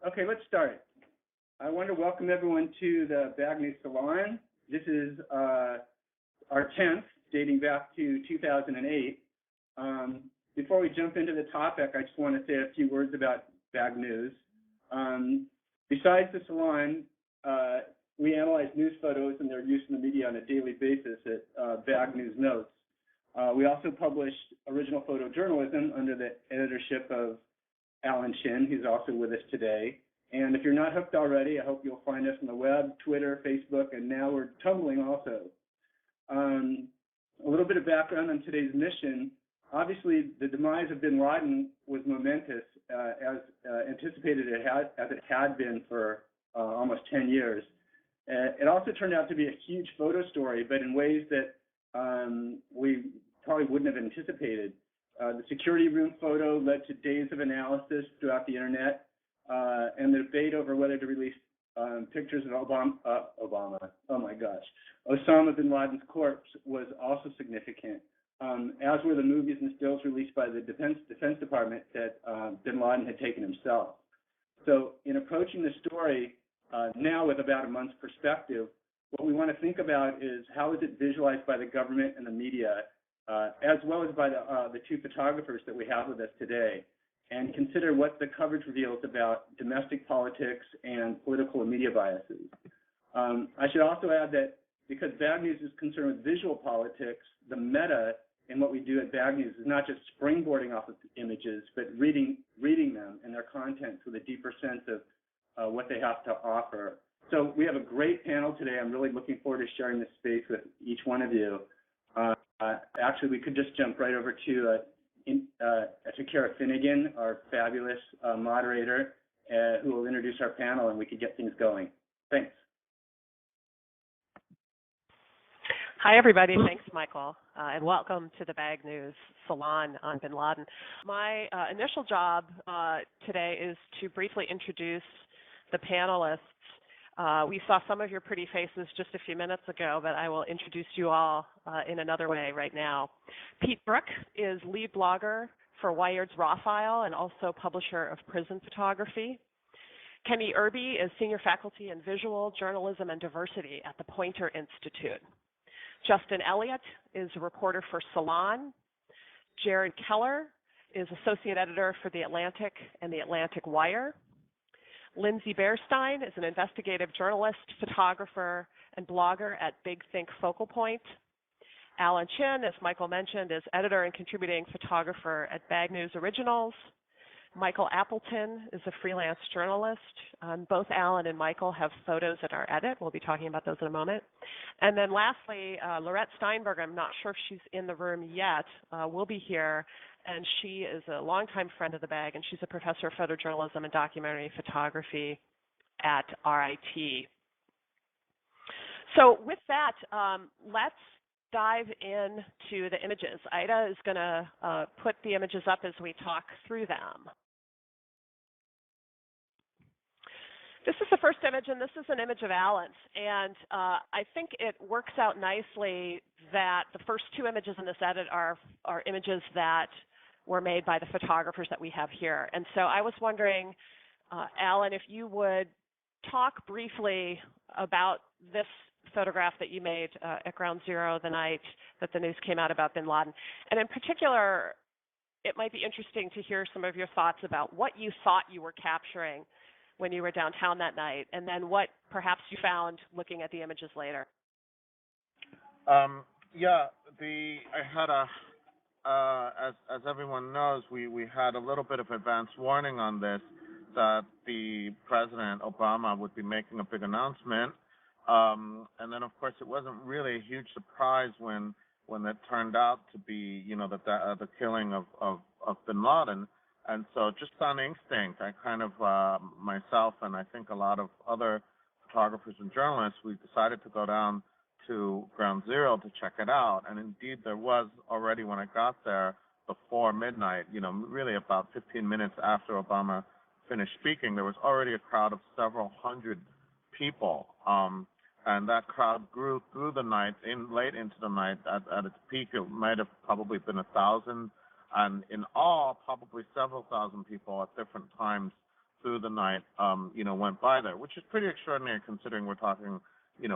Okay, let's start. I want to welcome everyone to the BagNews Salon. This is our 10th, dating back to 2008. Before we jump into the topic, I just want to say a few words about BagNews. Besides the salon, we analyze news photos and their use in the media on a daily basis at BagNews Notes. We also publish original photojournalism under the editorship of Alan Chin, who's also with us today. And if you're not hooked already, I hope you'll find us on the web, Twitter, Facebook, and now we're tumbling also. A little bit of background on today's mission. Obviously, the demise of Bin Laden was momentous, as anticipated as it had been for almost 10 years. It also turned out to be a huge photo story, but in ways that we probably wouldn't have anticipated. The security room photo led to days of analysis throughout the internet, and the debate over whether to release pictures of Osama Bin Laden's corpse was also significant, as were the movies and stills released by the Defense Department that Bin Laden had taken himself. So in approaching the story now with about a month's perspective, what we want to think about is how is it visualized by the government and the media, as well as by the two photographers that we have with us today, and consider what the coverage reveals about domestic politics and political and media biases. I should also add that because BagNews is concerned with visual politics, the meta in what we do at BagNews is not just springboarding off of images, but reading them and their contents with a deeper sense of what they have to offer. So we have a great panel today. I'm really looking forward to sharing this space with each one of you. Actually, we could just jump right over to Takara Finnegan, our fabulous moderator, who will introduce our panel, and we could get things going. Thanks. Hi, everybody. Thanks, Michael, and welcome to the BagNews Salon on Bin Laden. My initial job today is to briefly introduce the panelists. We saw some of your pretty faces just a few minutes ago, but I will introduce you all in another way right now. Pete Brook is lead blogger for Wired's Raw File and also publisher of Prison Photography. Kenny Irby is senior faculty in visual journalism and diversity at the Poynter Institute. Justin Elliott is a reporter for Salon. Jared Keller is associate editor for The Atlantic and The Atlantic Wire. Lindsay Bearstein is an investigative journalist, photographer, and blogger at Big Think Focal Point. Alan Chin, as Michael mentioned, is editor and contributing photographer at BagNews Originals. Michael Appleton is a freelance journalist. Both Alan and Michael have photos at our edit. We'll be talking about those in a moment. And then lastly, Lorette Steinberg, I'm not sure if she's in the room yet, will be here. And she is a longtime friend of the Bag, and she's a professor of photojournalism and documentary photography at RIT. So with that, let's dive into the images. Ida is going to put the images up as we talk through them. This is the first image, and this is an image of Alan's. And I think it works out nicely that the first two images in this edit are images that were made by the photographers that we have here. And so I was wondering, Alan, if you would talk briefly about this photograph that you made at Ground Zero the night that the news came out about Bin Laden. And in particular, it might be interesting to hear some of your thoughts about what you thought you were capturing when you were downtown that night, and then what perhaps you found looking at the images later. As everyone knows, we had a little bit of advance warning on this, that the President Obama would be making a big announcement. And then, of course, it wasn't really a huge surprise when it turned out to be, the killing of Bin Laden. And so just on instinct, I kind of, myself and I think a lot of other photographers and journalists, we decided to go down to Ground Zero to check it out. And indeed, there was already, when I got there before midnight, really about 15 minutes after Obama finished speaking, there was already a crowd of several hundred people. And that crowd grew through the night, late into the night. At its peak, it might have probably been 1,000. And in all, probably several thousand people at different times through the night, went by there, which is pretty extraordinary considering we're talking,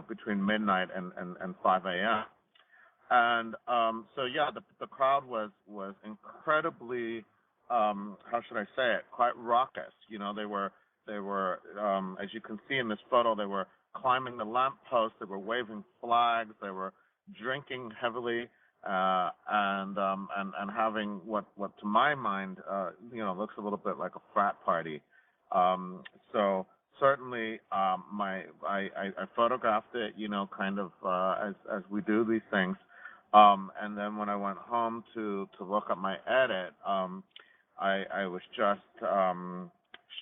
between midnight and 5 a.m. And so yeah, the crowd was incredibly, how should I say it, quite raucous. They were as you can see in this photo, they were climbing the lamppost, they were waving flags, they were drinking heavily, and having what to my mind looks a little bit like a frat party. So certainly I photographed it, kind of as we do these things. And then when I went home to look at my edit, I was just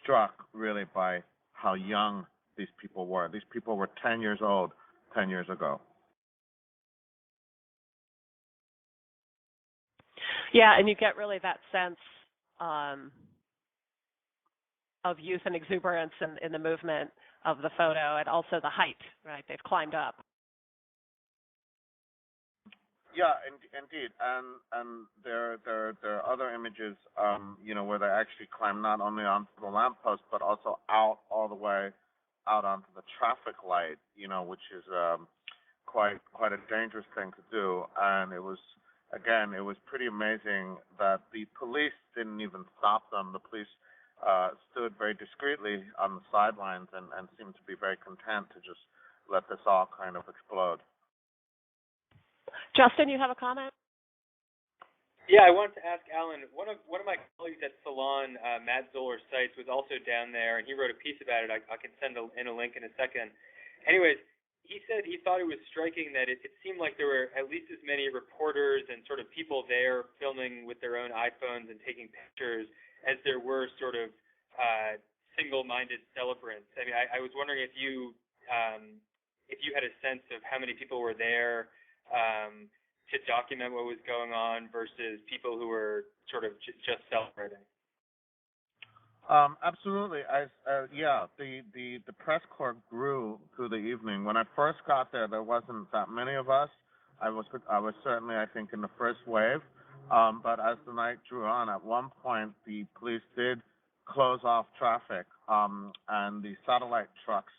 struck really by how young these people were. These people were 10 years old 10 years ago. Yeah, and you get really that sense of youth and exuberance in the movement of the photo, and also the height, right? They've climbed up. Yeah, indeed, and there are other images, where they actually climb not only onto the lamppost but also out all the way out onto the traffic light, which is quite a dangerous thing to do. And it was pretty amazing that the police didn't even stop them. The police stood very discreetly on the sidelines and seemed to be very content to just let this all kind of explode. Justin, you have a comment? Yeah, I wanted to ask Alan. One of my colleagues at Salon, Matt Zoller Seitz, was also down there, and he wrote a piece about it. I can send in a link in a second. Anyways, he said he thought it was striking that it seemed like there were at least as many reporters and sort of people there filming with their own iPhones and taking pictures as there were sort of single-minded celebrants. I mean, I was wondering if you had a sense of how many people were there to document what was going on versus people who were sort of just celebrating. Absolutely. The press corps grew through the evening. When I first got there wasn't that many of us. I was certainly, I think, in the first wave. But as the night drew on, at one point the police did close off traffic, and the satellite trucks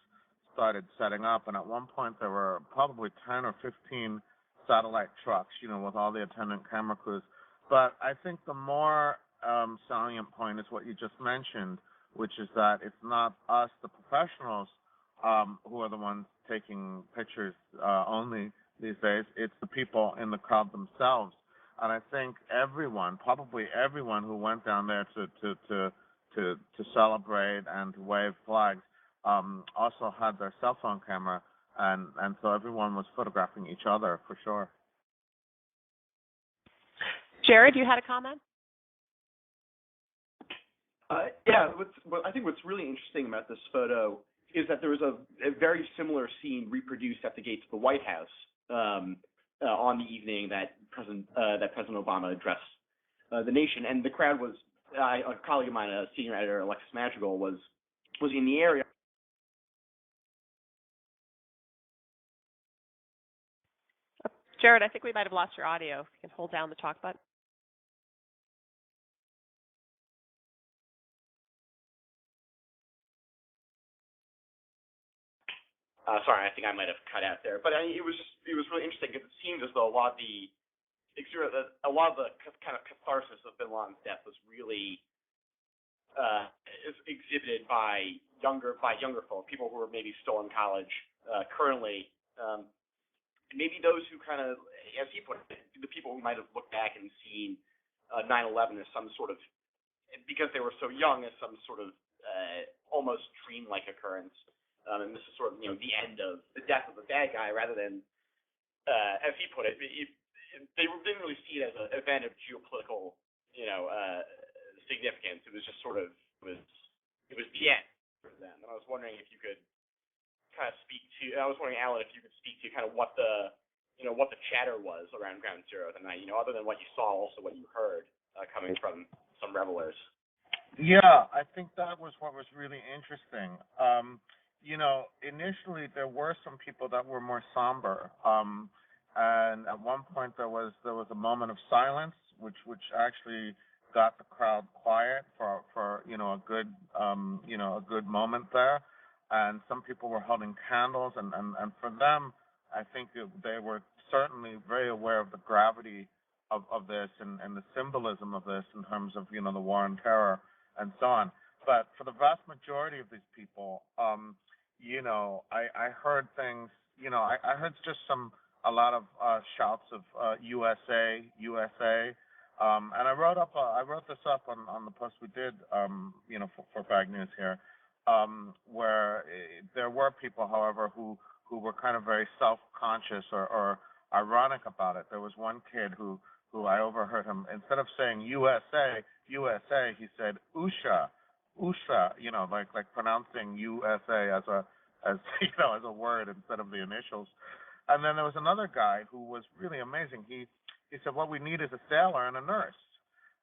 started setting up. And at one point there were probably 10 or 15 satellite trucks, with all the attendant camera crews. But I think the more salient point is what you just mentioned, which is that it's not us, the professionals, who are the ones taking pictures only these days. It's the people in the crowd themselves. And I think probably everyone who went down there to celebrate and to wave flags, also had their cell phone camera. And so everyone was photographing each other, for sure. Jared, you had a comment? I think what's really interesting about this photo is that there was a very similar scene reproduced at the gates of the White House on the evening that President Obama addressed the nation. And the crowd was, a colleague of mine, a senior editor, Alexis Madrigal, was in the area. Jared, I think we might have lost your audio. If you can hold down the talk button. Sorry, I think I might have cut out there. But it was really interesting because it seemed as though a lot of the kind of catharsis of Bin Laden's death was really is exhibited by younger folk, people who are maybe still in college currently. Maybe those who kind of, as he put it, the people who might have looked back and seen 9/11 as some sort of, because they were so young, as some sort of almost dreamlike occurrence. And this is sort of, the end of the death of a bad guy, rather than, as he put it, they didn't really see it as an event of geopolitical, significance. It was just sort of, it was the end for them. And I was wondering if you could kind of speak to, I was wondering, Alan, if you could speak to kind of what the chatter was around Ground Zero that night, other than what you saw, also what you heard coming from some revelers. Yeah, I think that was what was really interesting. Initially there were some people that were more somber, and at one point there was a moment of silence, which actually got the crowd quiet for a good a good moment there, and some people were holding candles, and for them, I think they were certainly very aware of the gravity of this and the symbolism of this in terms of the war on terror and so on. But for the vast majority of these people, I heard things. I heard just a lot of shouts of USA, USA. And I wrote this up on the post we did, for BagNews here, where there were people, however, who were kind of very self-conscious or ironic about it. There was one kid who I overheard him, instead of saying USA, USA, he said USA, USA, like pronouncing USA as a word instead of the initials. And then there was another guy who was really amazing. He said, what we need is a sailor and a nurse.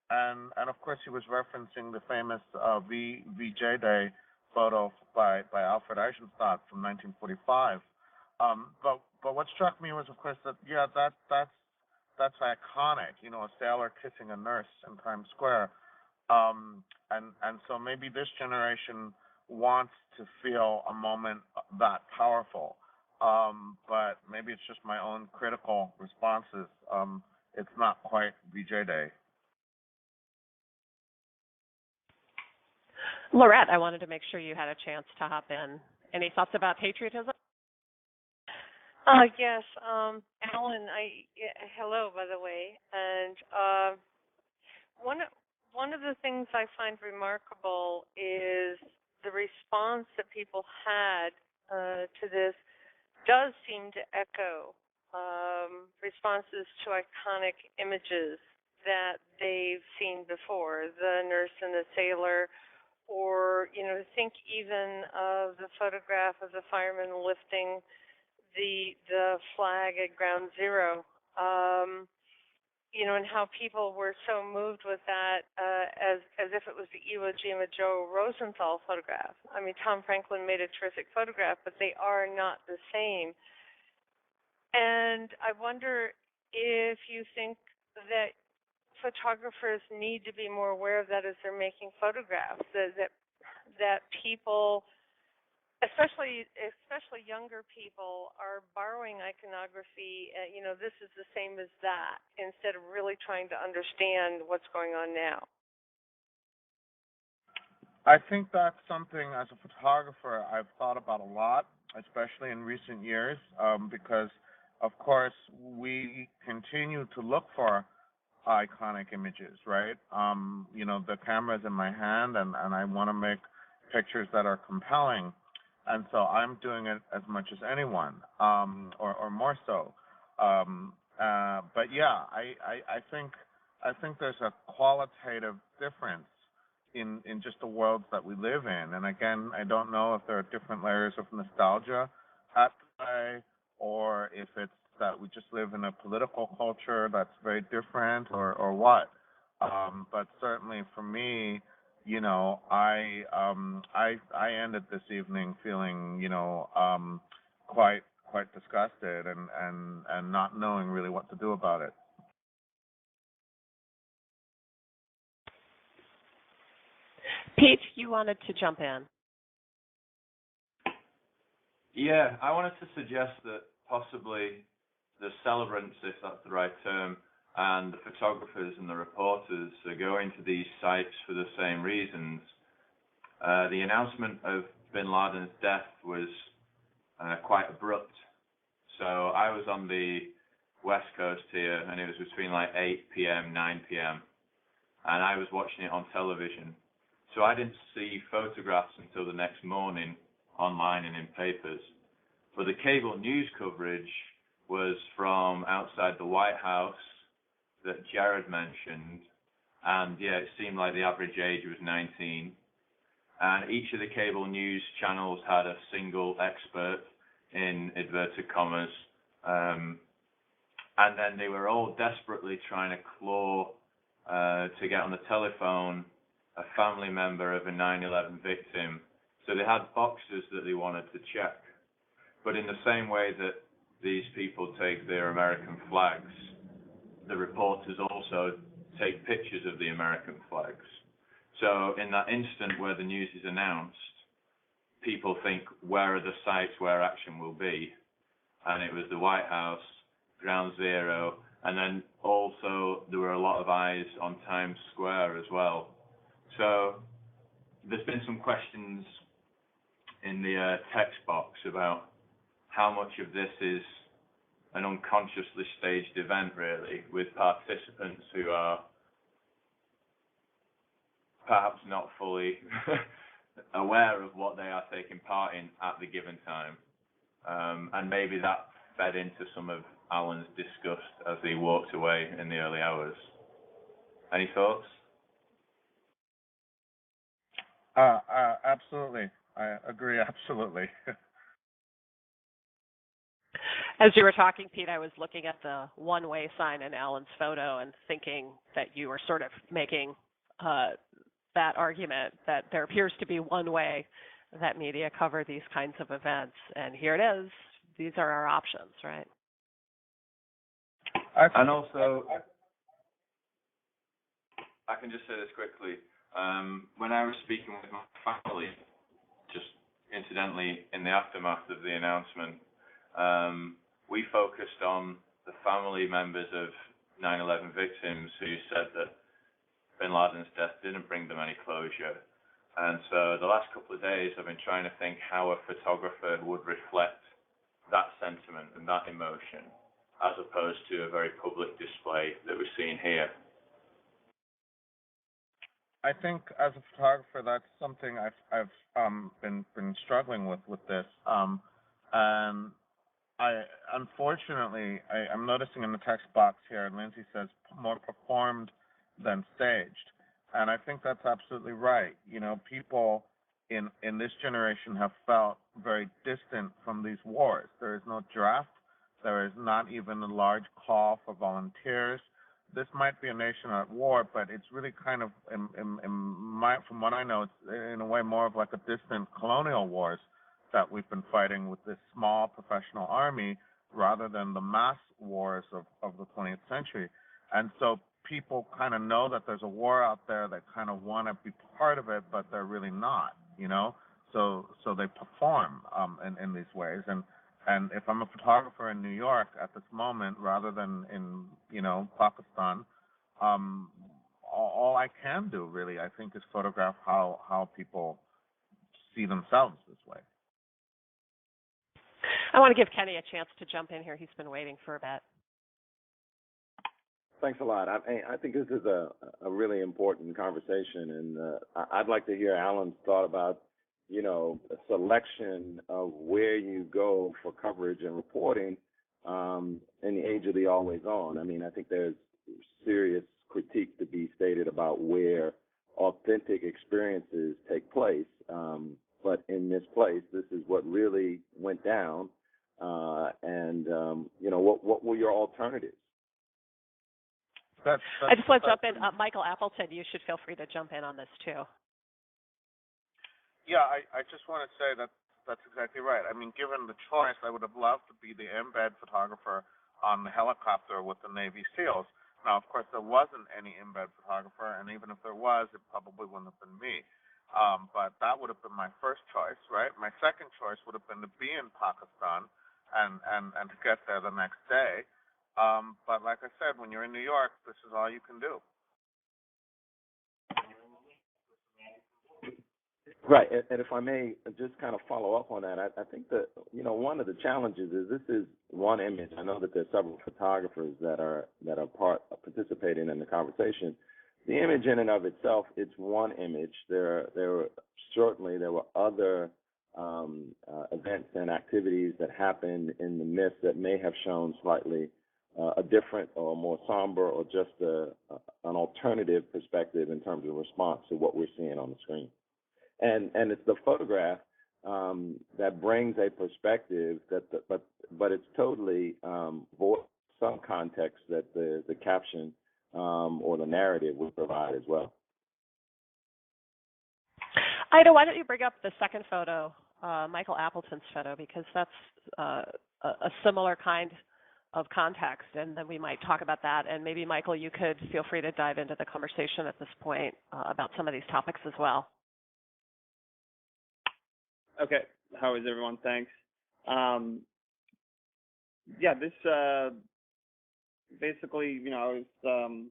And of course he was referencing the famous VJ Day photo by Alfred Eisenstadt from 1945. But what struck me was, of course, that that's iconic. A sailor kissing a nurse in Times Square. And so maybe this generation wants to feel a moment that powerful. But maybe it's just my own critical responses. It's not quite VJ Day. Lorette, I wanted to make sure you had a chance to hop in. Any thoughts about patriotism? Yes, Alan. Hello, by the way. And one of the things I find remarkable is the response that people had to this does seem to echo responses to iconic images that they've seen before, the nurse and the sailor, or think even of the photograph of the fireman lifting the flag at Ground Zero, and how people were so moved with that as if it was the Iwo Jima Joe Rosenthal photograph. I mean, Tom Franklin made a terrific photograph, but they are not the same. And I wonder if you think that photographers need to be more aware of that as they're making photographs, that people, especially younger people, are borrowing iconography. This is the same as that, instead of really trying to understand what's going on now. I think that's something, as a photographer, I've thought about a lot, especially in recent years, because, of course, we continue to look for iconic images, right? The camera's in my hand, and I want to make pictures that are compelling. And so I'm doing it as much as anyone, or more so. But yeah, I think there's a qualitative difference in just the worlds that we live in. And again, I don't know if there are different layers of nostalgia at play, or if it's that we just live in a political culture that's very different, or what. But certainly for me, I ended this evening feeling, quite disgusted and not knowing really what to do about it. Pete, you wanted to jump in. Yeah, I wanted to suggest that possibly the celebrants, if that's the right term, and the photographers and the reporters are going to these sites for the same reasons. The announcement of Bin Laden's death was quite abrupt. So I was on the West Coast here, and it was between like 8 p.m., 9 p.m., and I was watching it on television. So I didn't see photographs until the next morning online and in papers. But the cable news coverage was from outside the White House that Jared mentioned, and yeah, it seemed like the average age was 19. And each of the cable news channels had a single expert, in inverted commas, and then they were all desperately trying to claw to get on the telephone a family member of a 9/11 victim. So they had boxes that they wanted to check. But in the same way that these people take their American flags, the reporters also take pictures of the American flags. So in that instant where the news is announced, people think, where are the sites where action will be? And it was the White House, Ground Zero, and then also there were a lot of eyes on Times Square as well. So there's been some questions in the text box about how much of this is an unconsciously staged event, really, with participants who are perhaps not fully aware of what they are taking part in at the given time. And maybe that fed into some of Alan's disgust as he walked away in the early hours. Any thoughts? Absolutely. I agree, absolutely. As you were talking, Pete, I was looking at the one-way sign in Alan's photo and thinking that you were sort of making that argument that there appears to be one way that media cover these kinds of events. And here it is. These are our options, right? And also, I can just say this quickly. When I was speaking with my family, just incidentally in the aftermath of the announcement, we focused on the family members of 9/11 victims who said that Bin Laden's death didn't bring them any closure. And so the last couple of days I've been trying to think how a photographer would reflect that sentiment and that emotion as opposed to a very public display that we're seeing here. I think as a photographer, that's something I've been struggling with this, and unfortunately I'm noticing in the text box here, Lindsay says more performed than staged, and I think that's absolutely right. You know, people in this generation have felt very distant from these wars. There is no draft. There is not even a large call for volunteers. This might be a nation at war, but it's really kind of, from what I know, it's in a way more of like a distant colonial wars that we've been fighting with this small professional army rather than the mass wars of the 20th century. And so people kind of know that there's a war out there. They kind of want to be part of it, but they're really not, you know? So they perform in these ways. And if I'm a photographer in New York at this moment, rather than in, Pakistan, all I can do really, I think, is photograph how people see themselves this way. I want to give Kenny a chance to jump in here. He's been waiting for a bit. Thanks a lot. I think this is a really important conversation, and I'd like to hear Alan's thought about, a selection of where you go for coverage and reporting in the age of the always on. I mean, I think there's serious critique to be stated about where authentic experiences take place. But in this place, this is what really went down. What were your alternatives? I just want to jump in. Michael Appleton, you should feel free to jump in on this too. Yeah, I just want to say that's exactly right. I mean, given the choice, I would have loved to be the embed photographer on the helicopter with the Navy SEALs. Now, of course, there wasn't any embed photographer, and even if there was, it probably wouldn't have been me. But that would have been my first choice, right? My second choice would have been to be in Pakistan and to get there the next day. But like I said, when you're in New York, this is all you can do. Right, and if I may just kind of follow up on that, I think that, one of the challenges is this is one image. I know that there's several photographers that are participating in the conversation. The image in and of itself, it's one image. There were other events and activities that happened in the midst that may have shown slightly a different or more somber or just an alternative perspective in terms of response to what we're seeing on the screen. And it's the photograph that brings a perspective but it's totally void of some context that the caption or the narrative would provide as well. Ida, why don't you bring up the second photo, Michael Appleton's photo, because that's a similar kind of context, and then we might talk about that. And maybe, Michael, you could feel free to dive into the conversation at this point about some of these topics as well. Okay. How is everyone? Thanks. Yeah, this basically, I was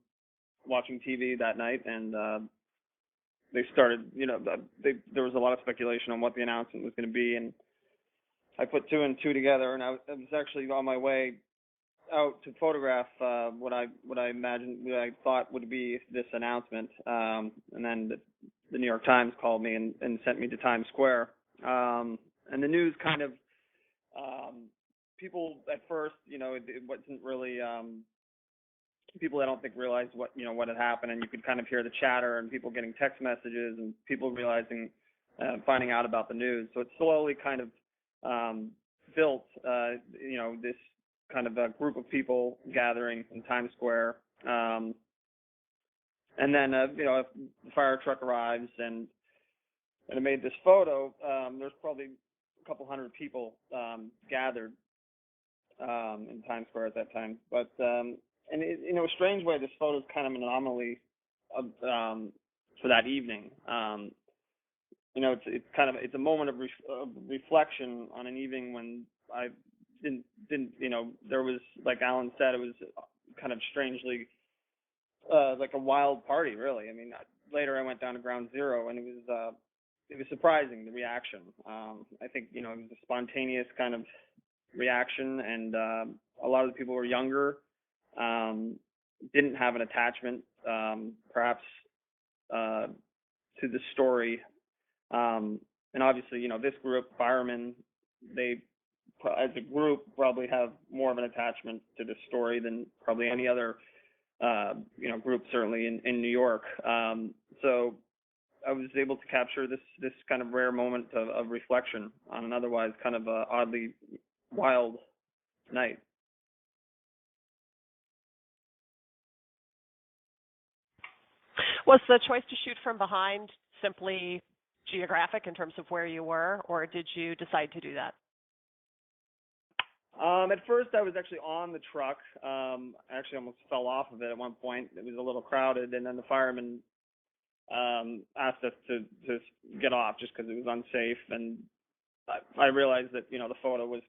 watching TV that night, and they started, there was a lot of speculation on what the announcement was going to be, and I put two and two together, and I was actually on my way out to photograph what I imagined, what I thought would be this announcement, and then the New York Times called me and sent me to Times Square, and the news kind of, people at first, it wasn't really, people I don't think realized what had happened, and you could kind of hear the chatter and people getting text messages and people realizing, finding out about the news. So it slowly kind of built, this kind of a group of people gathering in Times Square. And then, the fire truck arrives and I made this photo. There's probably a couple hundred people gathered in Times Square at that time. But and in a strange way, this photo is kind of an anomaly for that evening. It's a moment of reflection on an evening when I didn't there was, like Alan said, it was kind of strangely like a wild party, really. I mean, later I went down to Ground Zero, and it was surprising, the reaction. I think it was a spontaneous kind of reaction, and a lot of the people were younger, didn't have an attachment, perhaps, to the story. And obviously, this group, firemen, they, as a group, probably have more of an attachment to this story than probably any other, group, certainly in New York. So I was able to capture this kind of rare moment of reflection on an otherwise kind of oddly wild night. Was the choice to shoot from behind simply geographic in terms of where you were, or did you decide to do that? At first, I was actually on the truck. I actually almost fell off of it at one point. It was a little crowded, and then the firemen asked us to get off just because it was unsafe. And I realized that the photo was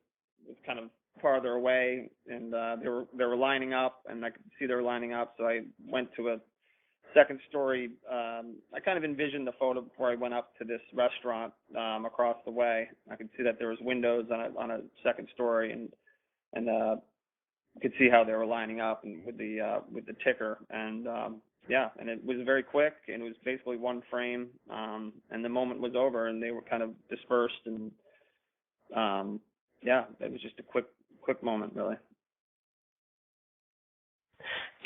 kind of farther away, and they were lining up, and I could see they were lining up. So I went to a second story. I kind of envisioned the photo before I went up to this restaurant across the way. I could see that there was windows on a second story, and could see how they were lining up and with the ticker. And and it was very quick, and it was basically one frame. And the moment was over, and they were kind of dispersed, and it was just a quick moment, really.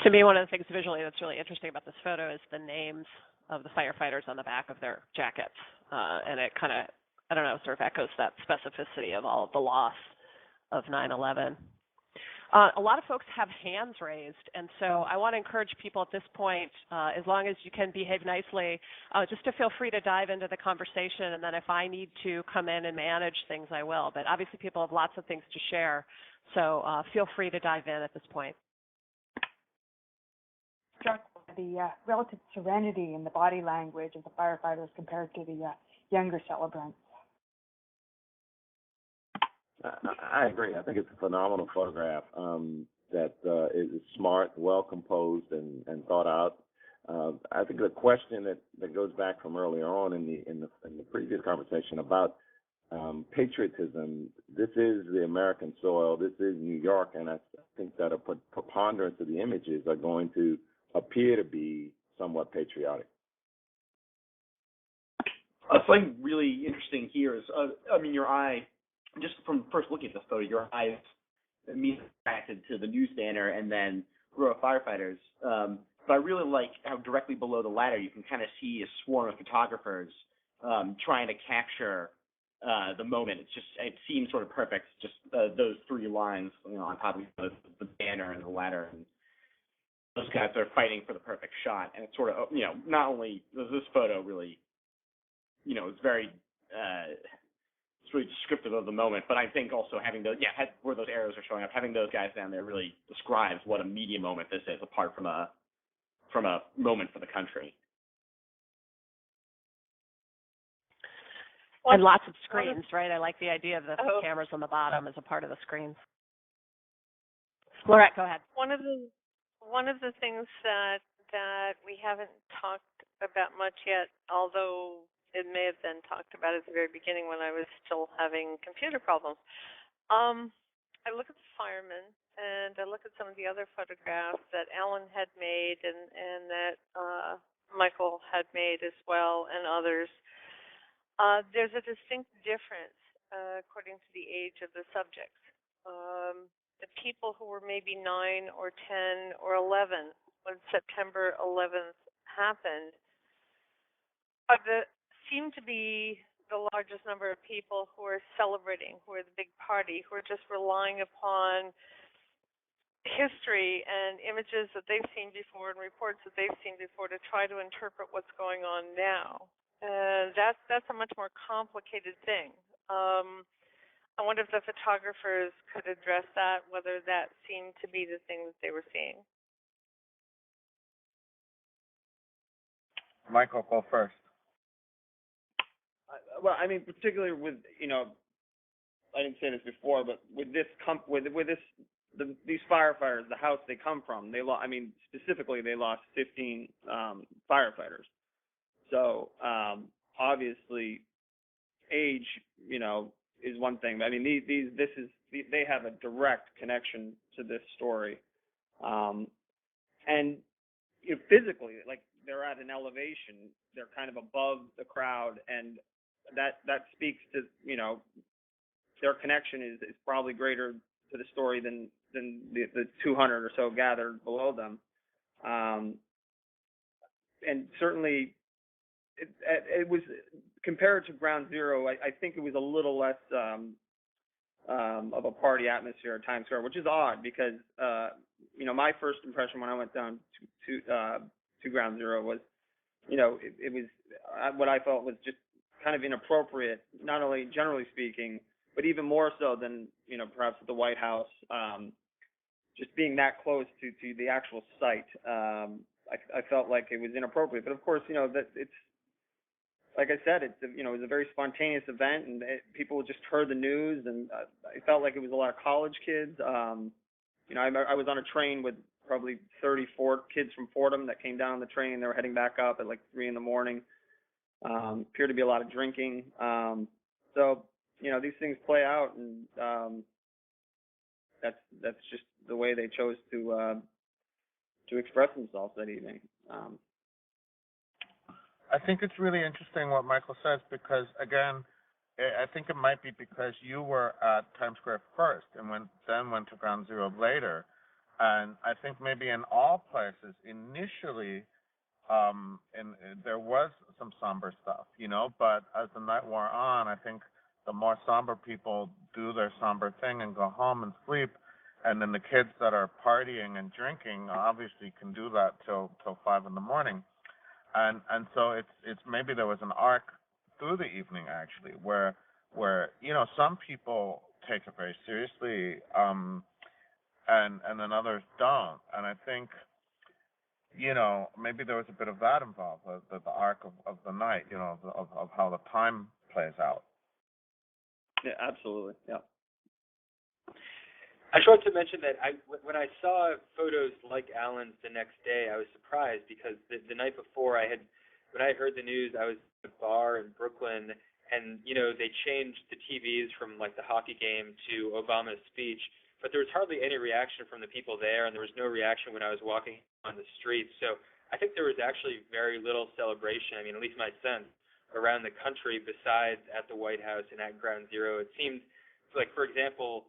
To me, one of the things visually that's really interesting about this photo is the names of the firefighters on the back of their jackets. And it kind of, I don't know, sort of echoes that specificity of all of the loss of 9/11. A lot of folks have hands raised, and so I want to encourage people at this point, as long as you can behave nicely, just to feel free to dive into the conversation, and then if I need to come in and manage things, I will. But obviously people have lots of things to share, so feel free to dive in at this point. Struck by the relative serenity in the body language of the firefighters compared to the younger celebrants. I agree. I think it's a phenomenal photograph that is smart, well composed, and thought out. I think the question that goes back from earlier on in the previous conversation about patriotism. This is the American soil. This is New York, and I think that a preponderance of the images are going to appear to be somewhat patriotic. Something really interesting here is, your eye, just from first looking at this photo, your eyes immediately attracted to the news banner and then row of firefighters. But I really like how directly below the ladder you can kind of see a swarm of photographers trying to capture the moment. It seems sort of perfect, just those three lines, on top of the banner and the ladder, and those guys are fighting for the perfect shot. And it's sort of, not only does this photo really, it's very it's really descriptive of the moment. But I think also having those, where those arrows are showing up, having those guys down there really describes what a media moment this is, apart from a moment for the country. And lots of screens, right? I like the idea of the cameras on the bottom as a part of the screens. Laurette, go ahead. One of the things that we haven't talked about much yet, although it may have been talked about at the very beginning when I was still having computer problems. I look at the firemen, and I look at some of the other photographs that Alan had made and that Michael had made as well, and others. There's a distinct difference according to the age of the subjects. The people who were maybe 9 or 10 or 11 when September 11th happened seem to be the largest number of people who are celebrating, who are the big party, who are just relying upon history and images that they've seen before and reports that they've seen before to try to interpret what's going on now. And that's a much more complicated thing. I wonder if the photographers could address that, whether that seemed to be the thing that they were seeing. Michael, go first. Well, I mean, particularly with, I didn't say this before, but with this these firefighters, the house they come from, specifically they lost 15 firefighters. So obviously, age, is one thing. I mean, they have a direct connection to this story, and physically, like they're at an elevation, they're kind of above the crowd, and that speaks to their connection is probably greater to the story than the 200 or so gathered below them, and certainly it was compared to Ground Zero. I think it was a little less of a party atmosphere at Times Square, which is odd because my first impression when I went down to Ground Zero was it was what I felt was just kind of inappropriate, not only generally speaking, but even more so than perhaps at the White House, just being that close to the actual site. I felt like it was inappropriate, but of course that it's like I said, it was a very spontaneous event, and people just heard the news, and I felt like it was a lot of college kids. I was on a train with probably 34 kids from Fordham that came down the train. They were heading back up at like 3 a.m. Appeared to be a lot of drinking. So these things play out, and that's just the way they chose to express themselves that evening. I think it's really interesting what Michael says because, again, I think it might be because you were at Times Square first and then went to Ground Zero later. And I think maybe in all places, initially, there was some somber stuff, but as the night wore on, I think the more somber people do their somber thing and go home and sleep, and then the kids that are partying and drinking obviously can do that till 5 a.m. And so it's maybe there was an arc through the evening actually where some people take it very seriously and then others don't, and I think maybe there was a bit of that involved, the arc of the night, of how the time plays out. Yeah, absolutely. Yeah. I should also mention that when I saw photos like Alan's the next day, I was surprised because the night before when I heard the news, I was at a bar in Brooklyn, and they changed the TVs from like the hockey game to Obama's speech, but there was hardly any reaction from the people there, and there was no reaction when I was walking on the streets. So I think there was actually very little celebration. I mean, at least my sense, around the country besides at the White House and at Ground Zero. It seemed like, for example,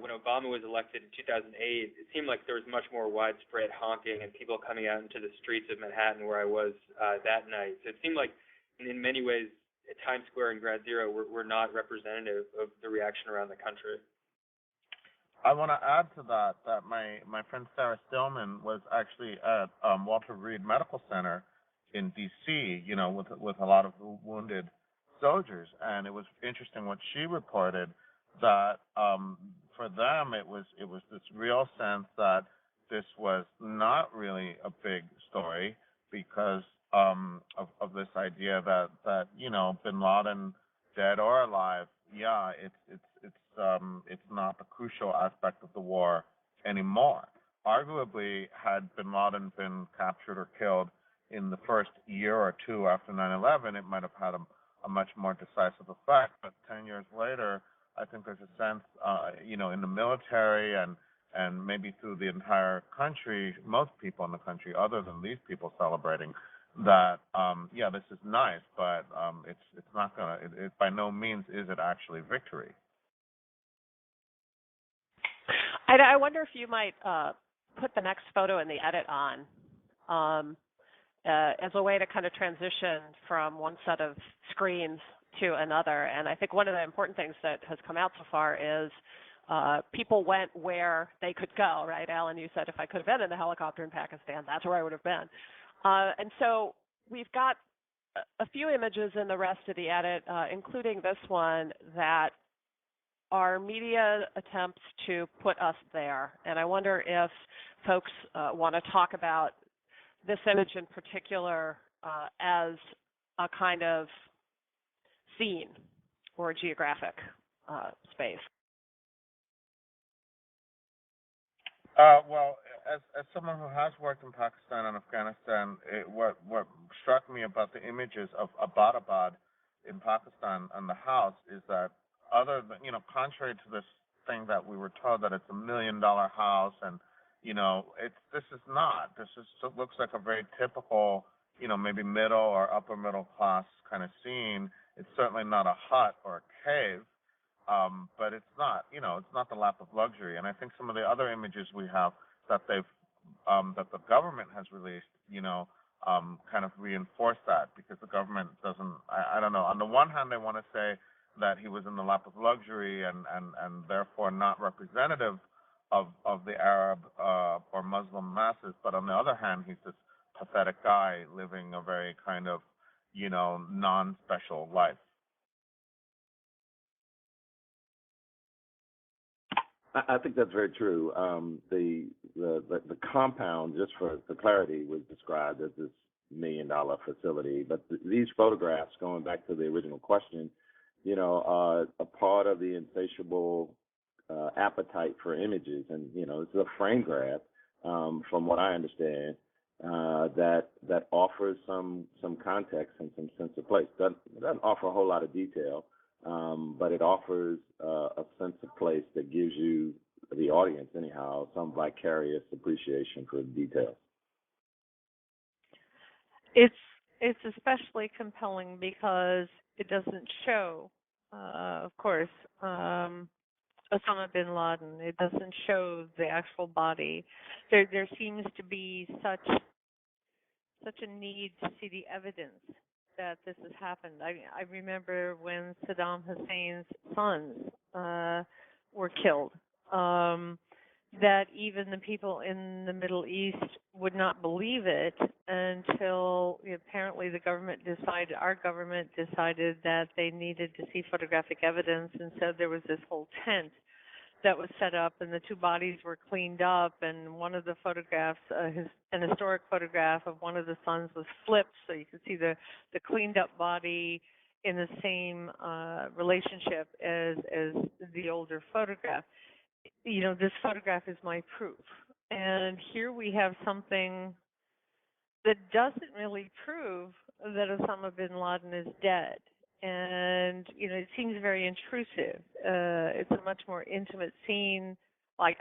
when Obama was elected in 2008, it seemed like there was much more widespread honking and people coming out into the streets of Manhattan where I was that night. So it seemed like, in many ways, at Times Square and Ground Zero were not representative of the reaction around the country. I want to add to that my friend Sarah Stillman was actually at Walter Reed Medical Center in D.C., with a lot of wounded soldiers. And it was interesting what she reported, that for them it was this real sense that this was not really a big story because of this idea that Bin Laden, dead or alive, yeah, it's not the crucial aspect of the war anymore. Arguably, had Bin Laden been captured or killed in the first year or two after 9/11, it might have had a much more decisive effect. But 10 years later, I think there's a sense, in the military and maybe through the entire country, most people in the country, other than these people celebrating, that this is nice, but it's not gonna. It by no means is it actually victory. I wonder if you might put the next photo in the edit on as a way to kind of transition from one set of screens to another. And I think one of the important things that has come out so far is people went where they could go, right? Alan, you said if I could have been in the helicopter in Pakistan, that's where I would have been. And so we've got a few images in the rest of the edit, including this one, that are media attempts to put us there. And I wonder if folks want to talk about this image in particular as a kind of scene or a geographic space. Well, as someone who has worked in Pakistan and Afghanistan, what struck me about the images of Abbottabad in Pakistan and the house is that other than, contrary to this thing that we were told that it's $1 million house and, this is not. This looks like a very typical, maybe middle or upper middle class kind of scene. It's certainly not a hut or a cave. But it's not, it's not the lap of luxury. And I think some of the other images we have that that the government has released, kind of reinforce that, because the government doesn't, I don't know. On the one hand, they want to say that he was in the lap of luxury and therefore not representative of the Arab or Muslim masses. But on the other hand, he's this pathetic guy living a very kind of, non-special life. I think that's very true. The compound, just for clarity, was described as this $1 million facility. But these photographs, going back to the original question, are a part of the insatiable appetite for images, and it's a frame grab, from what I understand, that offers some context and some sense of place. Doesn't offer a whole lot of detail. But it offers a sense of place that gives you, the audience anyhow, some vicarious appreciation for the details. It's especially compelling because it doesn't show, of course, Osama Bin Laden. It doesn't show the actual body. There seems to be such a need to see the evidence that this has happened. I remember when Saddam Hussein's sons were killed, that even the people in the Middle East would not believe it until apparently our government decided that they needed to see photographic evidence, and so there was this whole tent that was set up, and the two bodies were cleaned up, and one of the photographs, an historic photograph of one of the sons, was flipped, so you could see the cleaned up body in the same relationship as the older photograph. This photograph is my proof, and here we have something that doesn't really prove that Osama bin Laden is dead. And, it seems very intrusive. It's a much more intimate scene, what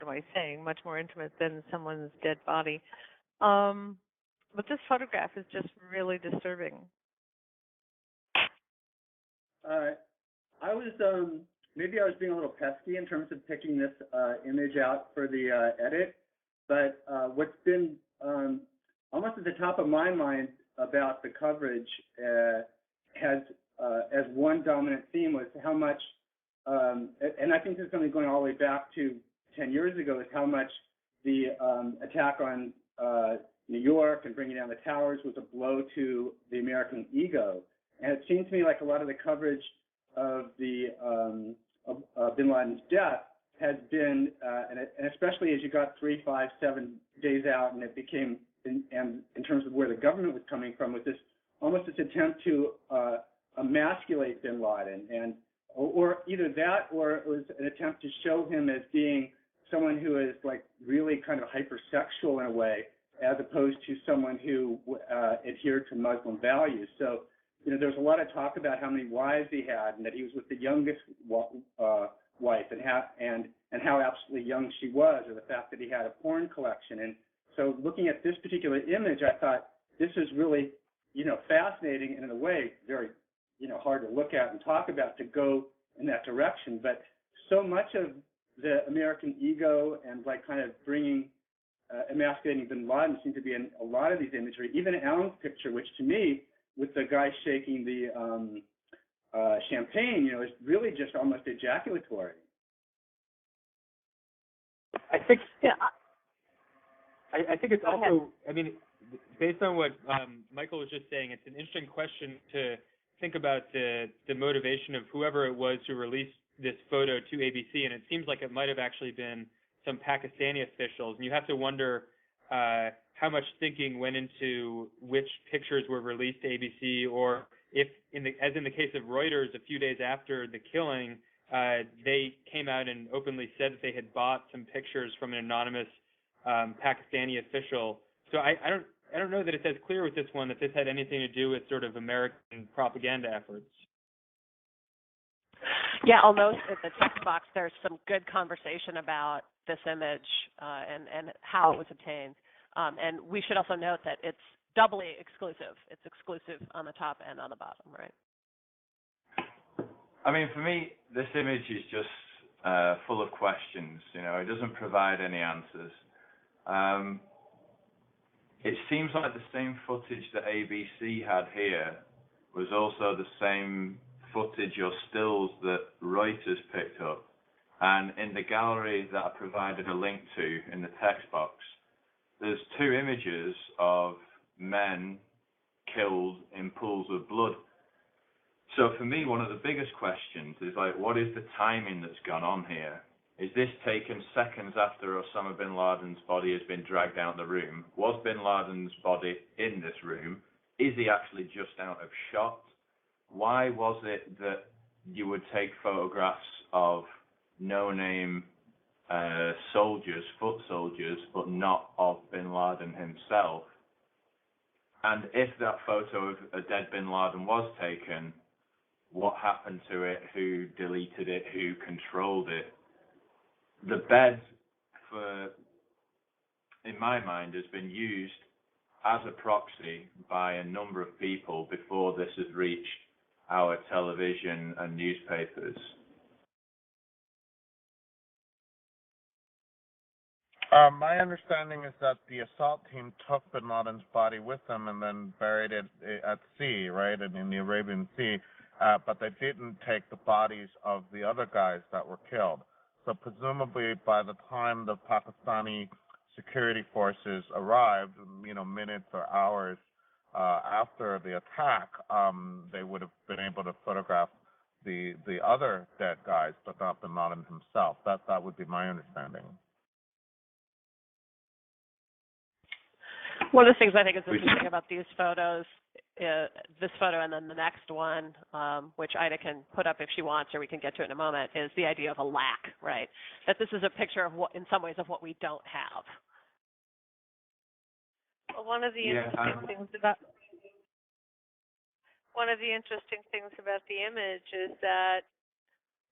am I saying? Much more intimate than someone's dead body. But this photograph is just really disturbing. Maybe I was being a little pesky in terms of picking this image out for the edit, but what's been almost at the top of my mind about the coverage has, as one dominant theme, was how much, and I think this is something going all the way back to 10 years ago, is how much the attack on New York and bringing down the towers was a blow to the American ego. And it seemed to me like a lot of the coverage of the Bin Laden's death has been, and especially as you got 3, 5, 7 days out, and it became, and in terms of where the government was coming from, with this almost this attempt to emasculate Bin Laden, and or either that, or it was an attempt to show him as being someone who is like really kind of hypersexual in a way, as opposed to someone who adhered to Muslim values. So, there's a lot of talk about how many wives he had, and that he was with the youngest wife, and how absolutely young she was, or the fact that he had a porn collection. And so, looking at this particular image, I thought this is really, fascinating, and in a way very, hard to look at and talk about, to go in that direction. But so much of the American ego and like kind of bringing emasculating Bin Laden seemed to be in a lot of these imagery. Even Alan's picture, which to me, with the guy shaking the champagne, is really just almost ejaculatory. I think it's also, I mean, based on what Michael was just saying, it's an interesting question to think about the motivation of whoever it was who released this photo to ABC, and it seems like it might have actually been some Pakistani officials, and you have to wonder how much thinking went into which pictures were released to ABC, or if, as in the case of Reuters, a few days after the killing, they came out and openly said that they had bought some pictures from an anonymous Pakistani official. So I don't know that it's as clear with this one that this had anything to do with sort of American propaganda efforts. Yeah, I'll note in the text box there's some good conversation about this image and how it was obtained. And we should also note that it's doubly exclusive. It's exclusive on the top and on the bottom, right? I mean, for me, this image is just full of questions. It doesn't provide any answers. It seems like the same footage that ABC had here was also the same footage or stills that Reuters picked up. And in the gallery that I provided a link to in the text box, there's 2 images of men killed in pools of blood. So for me, one of the biggest questions is what is the timing that's gone on here? Is this taken seconds after Osama Bin Laden's body has been dragged out of the room? Was Bin Laden's body in this room? Is he actually just out of shot? Why was it that you would take photographs of no-name soldiers, foot soldiers, but not of Bin Laden himself? And if that photo of a dead Bin Laden was taken, what happened to it? Who deleted it? Who controlled it? The bed, in my mind, has been used as a proxy by a number of people before this has reached our television and newspapers. My understanding is that the assault team took Bin Laden's body with them and then buried it at sea, right, in the Arabian Sea, but they didn't take the bodies of the other guys that were killed. So presumably by the time the Pakistani security forces arrived, minutes or hours after the attack, they would have been able to photograph the other dead guys, but not Bin Laden himself. That would be my understanding. One of the things I think is interesting about these photos, this photo and then the next one, which Ida can put up if she wants, or we can get to it in a moment, is the idea of a lack, right? That this is a picture of what, in some ways, of what we don't have. Well, one of the interesting things about the image is that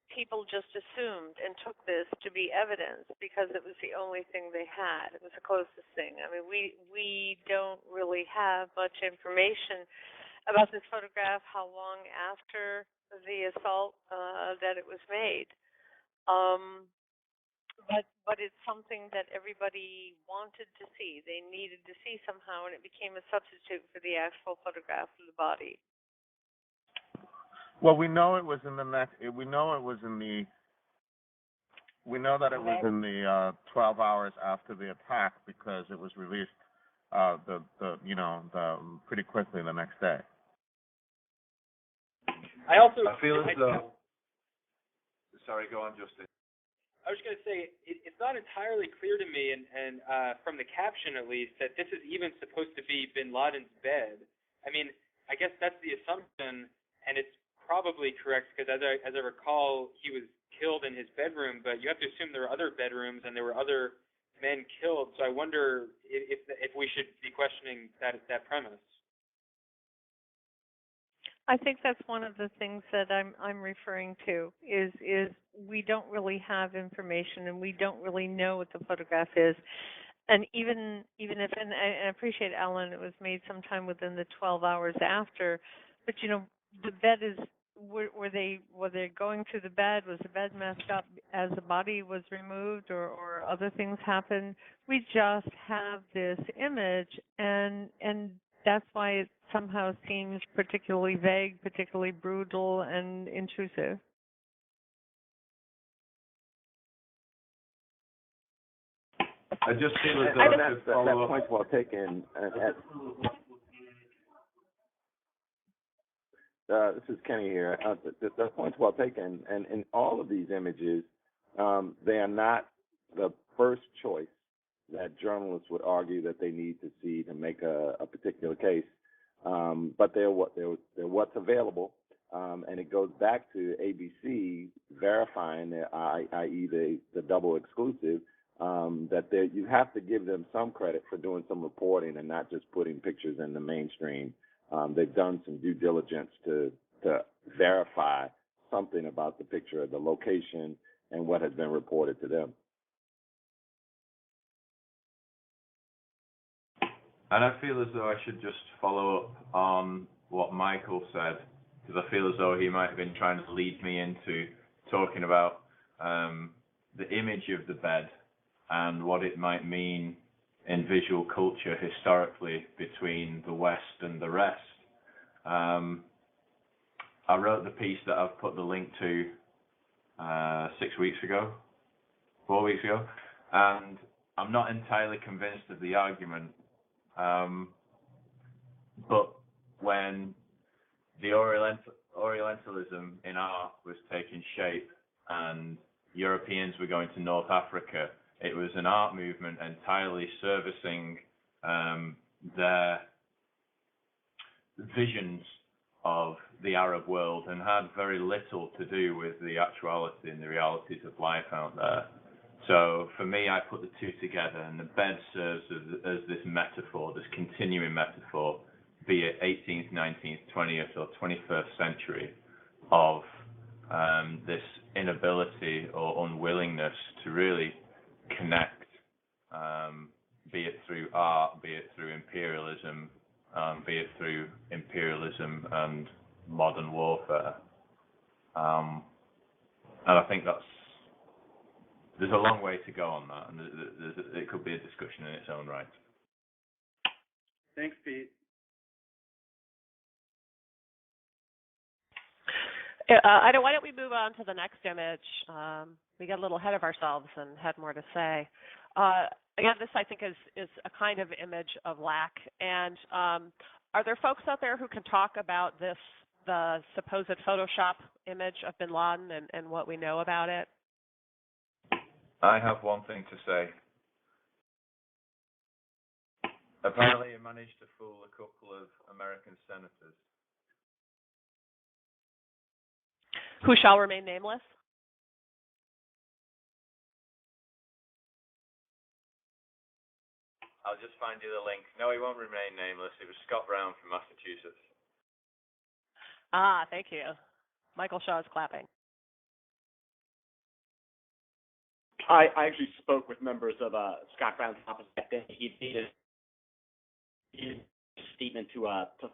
people just assumed and took this to be evidence because it was the only thing they had. It was the closest thing. I mean, we don't really have much information about this photograph, how long after the assault that it was made. But it's something that everybody wanted to see. They needed to see somehow, and it became a substitute for the actual photograph of the body. Well, we know it was in the next. We know that it was in the 12 hours after the attack because it was released pretty quickly the next day. I also I feel as though. Sorry, go on, Justin. I was going to say it's not entirely clear to me, and from the caption at least, that this is even supposed to be Bin Laden's bed. I mean, I guess that's the assumption, and it's probably correct because as I recall, he was killed in his bedroom. But you have to assume there were other bedrooms and there were other men killed. So I wonder if we should be questioning that premise. I think that's one of the things that I'm referring to is we don't really have information and we don't really know what the photograph is. And even if and I appreciate, Alan, it was made sometime within the 12 hours after, but the bed is were they going through the bed? Was the bed messed up as the body was removed or other things happened? We just have this image and that's why it somehow seems particularly vague, particularly brutal and intrusive. I just feel as though that point's well taken. This is Kenny here. The point's well taken, and in all of these images, they are not the first choice that journalists would argue that they need to see to make a particular case. But they're what's available, and it goes back to ABC verifying, i.e. the double exclusive, that you have to give them some credit for doing some reporting and not just putting pictures in the mainstream. They've done some due diligence to verify something about the picture, the location, and what has been reported to them. And I feel as though I should just follow up on what Michael said, because I feel as though he might have been trying to lead me into talking about the image of the bed and what it might mean in visual culture historically between the West and the rest. I wrote the piece that I've put the link to 4 weeks ago, and I'm not entirely convinced of the argument. But when the Orientalism in art was taking shape and Europeans were going to North Africa, it was an art movement entirely servicing their visions of the Arab world and had very little to do with the actuality and the realities of life out there. So for me, I put the two together, and the bed serves as this metaphor, this continuing metaphor, be it 18th, 19th, 20th, or 21st century, of this inability or unwillingness to really connect, be it through art, be it through imperialism, and modern warfare. And I think there's a long way to go on that, and it could be a discussion in its own right. Thanks, Pete. Why don't we move on to the next image? We got a little ahead of ourselves and had more to say. Again, this I think is a kind of image of lack. And are there folks out there who can talk about the supposed Photoshop image of Bin Laden and what we know about it? I have one thing to say. Apparently, he managed to fool a couple of American senators. Who shall remain nameless? I'll just find you the link. No, he won't remain nameless. It was Scott Brown from Massachusetts. Ah, thank you. Michael Shaw is clapping. I actually spoke with members of Scott Brown's office that day. He made a statement to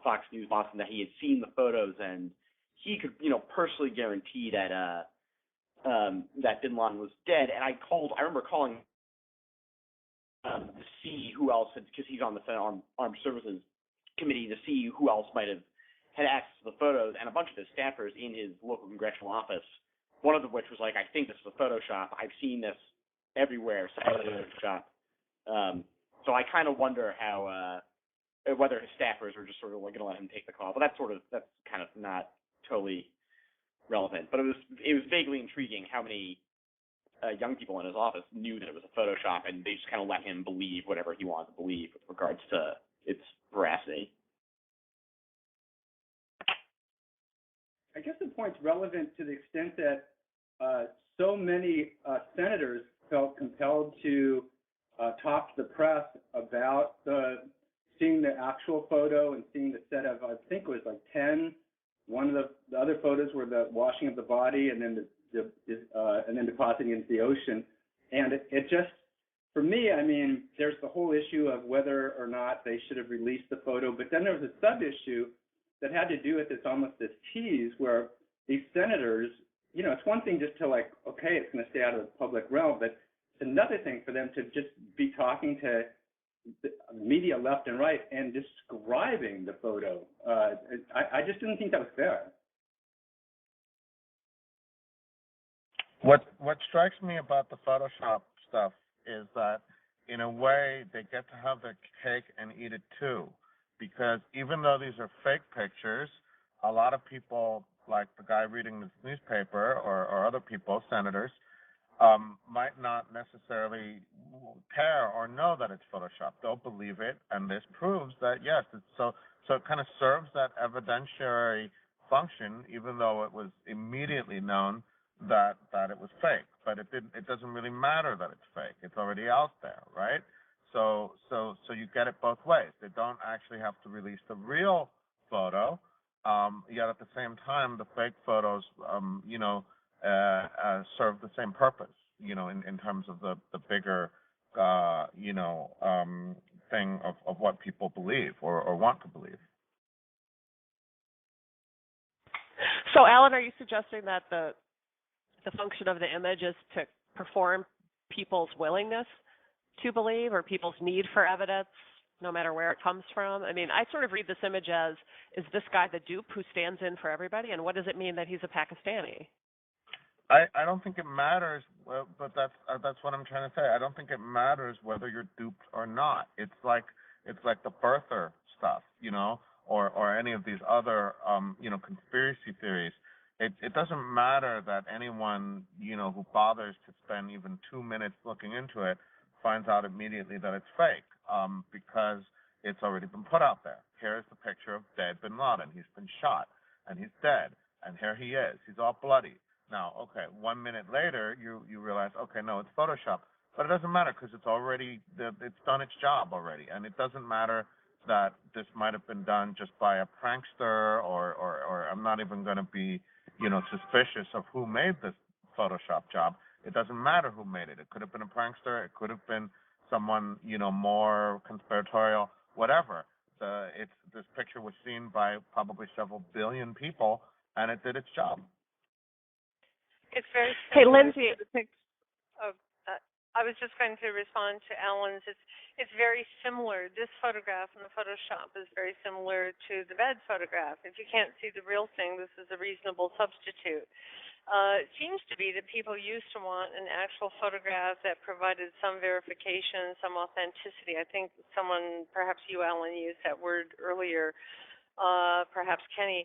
Fox News Boston that he had seen the photos and he could, personally guarantee that that Bin Laden was dead. And I remember calling to see who else because he's on the Senate Armed Services Committee, to see who else might have had access to the photos, and a bunch of his staffers in his local congressional office. One of which was like, I think this is a Photoshop. I've seen this everywhere, so it's a Photoshop. So I kind of wonder how whether his staffers are just sort of like going to let him take the call. But that's kind of not totally relevant. But it was vaguely intriguing how many young people in his office knew that it was a Photoshop, and they just kind of let him believe whatever he wanted to believe with regards to its veracity. I guess the point's relevant to the extent that so many senators felt compelled to talk to the press about seeing the actual photo and seeing the set of, I think it was like 10. One of the other photos were the washing of the body and then and then depositing into the ocean. And it just, for me, I mean, there's the whole issue of whether or not they should have released the photo, but then there was a sub-issue that had to do with this tease where these senators, you know, it's one thing just to like, okay, it's going to stay out of the public realm, but it's another thing for them to just be talking to the media left and right and describing the photo. I just didn't think that was fair. What strikes me about the Photoshop stuff is that, in a way, they get to have their cake and eat it too, because even though these are fake pictures, a lot of people, like the guy reading this newspaper or other people, senators, might not necessarily care or know that it's Photoshop. They'll believe it, and this proves that yes, it's so it kind of serves that evidentiary function, even though it was immediately known that it was fake. But it doesn't really matter that it's fake. It's already out there, right? So you get it both ways. They don't actually have to release the real photo, yet at the same time the fake photos serve the same purpose, in terms of the bigger thing of what people believe or want to believe. So, Alan, are you suggesting that the function of the image is to perform people's willingness to believe or people's need for evidence, no matter where it comes from? I mean, I sort of read this image as, is this guy the dupe who stands in for everybody, and what does it mean that he's a Pakistani? I don't think it matters, but that's what I'm trying to say. I don't think it matters whether you're duped or not. It's like the birther stuff, or any of these other conspiracy theories. It doesn't matter that anyone who bothers to spend even 2 minutes looking into it finds out immediately that it's fake, because it's already been put out there. Here's the picture of dead Bin Laden. He's been shot and he's dead, and here he is. He's all bloody. Now, okay, 1 minute later, you realize, okay, no, it's Photoshop. But it doesn't matter because it's done its job already. And it doesn't matter that this might have been done just by a prankster or I'm not even going to be, suspicious of who made this Photoshop job. It doesn't matter who made it. It could have been a prankster. It could have been someone, more conspiratorial, whatever. This picture was seen by probably several billion people, and it did its job. It's very Hey, Lindsay. I was just going to respond to Alan's. It's very similar. This photograph in the Photoshop is very similar to the bed photograph. If you can't see the real thing, this is a reasonable substitute. It seems to be that people used to want an actual photograph that provided some verification, some authenticity. I think someone, perhaps you, Alan, used that word earlier, perhaps Kenny.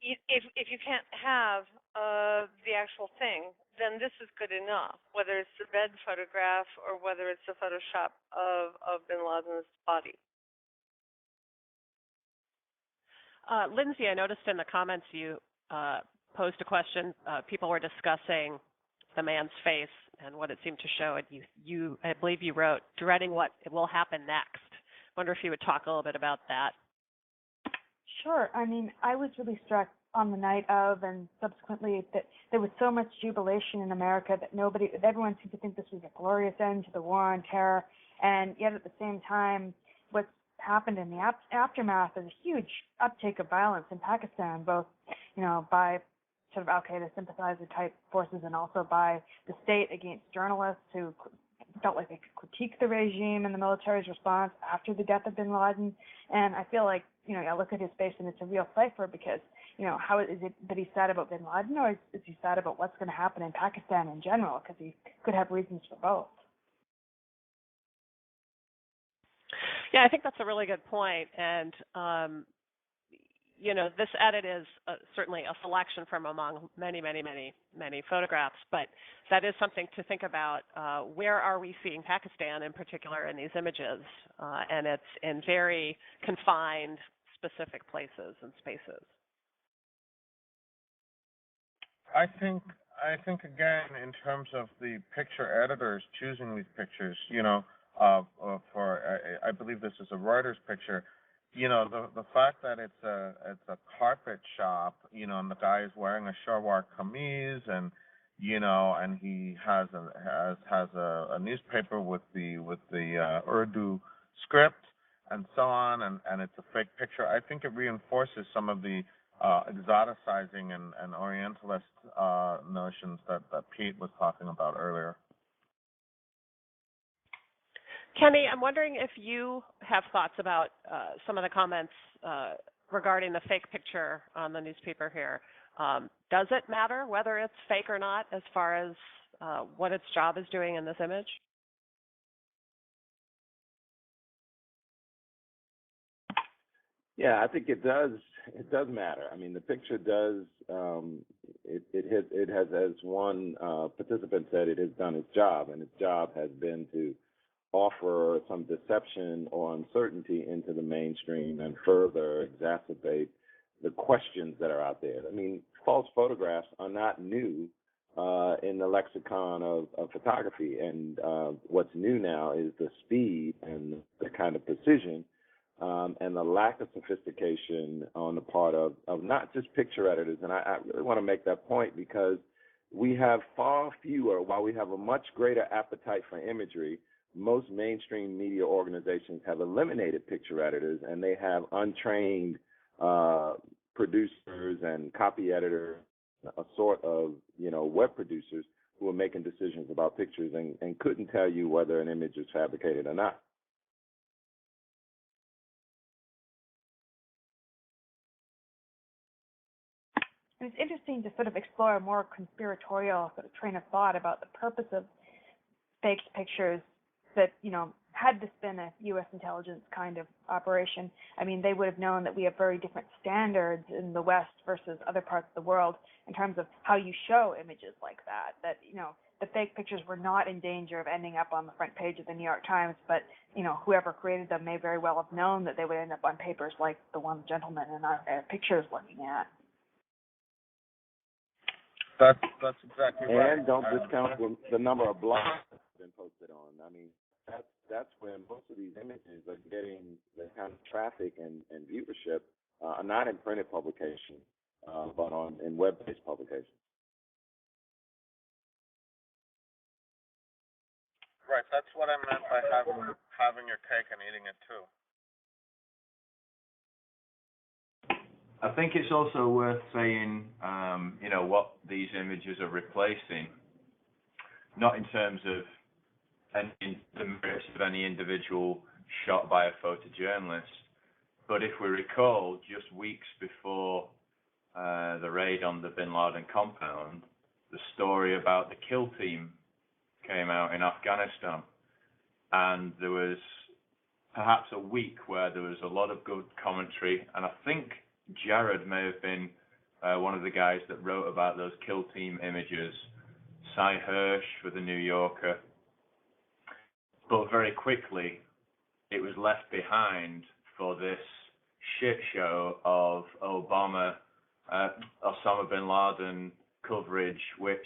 If you can't have the actual thing, then this is good enough, whether it's the bed photograph or whether it's the Photoshop of Bin Laden's body. Lindsay, I noticed in the comments you posed a question. People were discussing the man's face and what it seemed to show. And you, I believe you wrote, dreading what will happen next. I wonder if you would talk a little bit about that. Sure. I mean, I was really struck on the night of and subsequently that there was so much jubilation in America that everyone seemed to think this was a glorious end to the war on terror. And yet at the same time, what's happened in the aftermath is a huge uptake of violence in Pakistan, both, by sort of al-Qaeda sympathizer type forces and also by the state against journalists who felt like they could critique the regime and the military's response after the death of Bin Laden. And I feel like, I look at his face and it's a real cipher because, how is it that he's sad about Bin Laden, or is he sad about what's going to happen in Pakistan in general? Because he could have reasons for both. Yeah, I think that's a really good point. And, this edit is certainly a selection from among many, many, many, many photographs, but that is something to think about. Where are we seeing Pakistan in particular in these images? And it's in very confined, specific places and spaces. I think again, in terms of the picture editors choosing these pictures, I believe this is a Reuters picture. The fact that it's a carpet shop, and the guy is wearing a shalwar kameez, and and he has a newspaper with the Urdu script and so on, and it's a fake picture. I think it reinforces some of the exoticizing and Orientalist notions that Pete was talking about earlier. Kenny, I'm wondering if you have thoughts about some of the comments regarding the fake picture on the newspaper here. Does it matter whether it's fake or not as far as what its job is doing in this image? Yeah, I think it does. It does matter. I mean, the picture does. It has, as one participant said, it has done its job, and its job has been to offer some deception or uncertainty into the mainstream and further exacerbate the questions that are out there. I mean, false photographs are not new in the lexicon of photography, and what's new now is the speed and the kind of precision and the lack of sophistication on the part of not just picture editors. And I really want to make that point because we have far fewer, while we have a much greater appetite for imagery, most mainstream media organizations have eliminated picture editors, and they have untrained producers and copy editors, a sort of, web producers who are making decisions about pictures and couldn't tell you whether an image is fabricated or not. And it's interesting to sort of explore a more conspiratorial sort of train of thought about the purpose of fake pictures that, had this been a U.S. intelligence kind of operation, I mean, they would have known that we have very different standards in the West versus other parts of the world in terms of how you show images like that, the fake pictures were not in danger of ending up on the front page of the New York Times, but, whoever created them may very well have known that they would end up on papers like the one the gentleman in our picture is looking at. That's exactly right. And don't discount the number of blogs that have been posted on. I mean, that's when most of these images are getting the kind of traffic and viewership, not in printed publications, but in web-based publications. Right, that's what I meant by having your cake and eating it too. I think it's also worth saying, what these images are replacing, not in terms of the merits of any individual shot by a photojournalist, but if we recall, just weeks before the raid on the Bin Laden compound, the story about the kill team came out in Afghanistan, and there was perhaps a week where there was a lot of good commentary, and I think Jared may have been one of the guys that wrote about those kill team images, Cy Hirsch for the New Yorker. But very quickly, it was left behind for this shit show of Obama, Osama Bin Laden coverage, which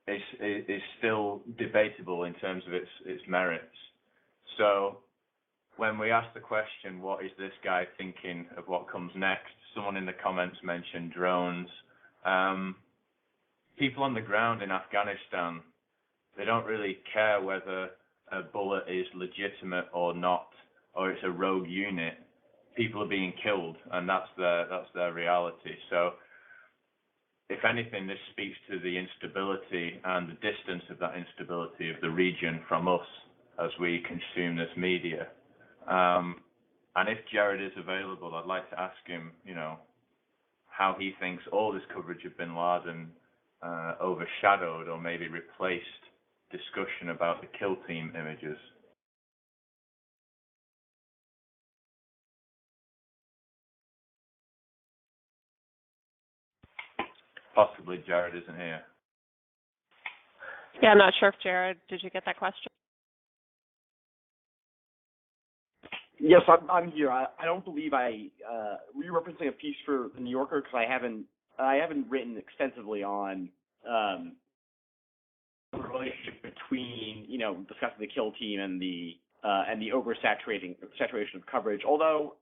is still debatable in terms of its merits. So when we ask the question, what is this guy thinking of what comes next, someone in the comments mentioned drones. People on the ground in Afghanistan, they don't really care whether a bullet is legitimate or not, or it's a rogue unit. People are being killed, and that's their reality. So if anything, this speaks to the instability and the distance of that instability of the region from us as we consume this media. And if Jared is available, I'd like to ask him, how he thinks all this coverage of Bin Laden overshadowed or maybe replaced discussion about the kill team images. possibly Jared isn't here. Yeah, I'm not sure if Jared, did you get that question? Yes, I'm here. I don't believe were you referencing a piece for the New Yorker? Because I haven't written extensively on the relationship between discussing the kill team and the saturation of coverage. Although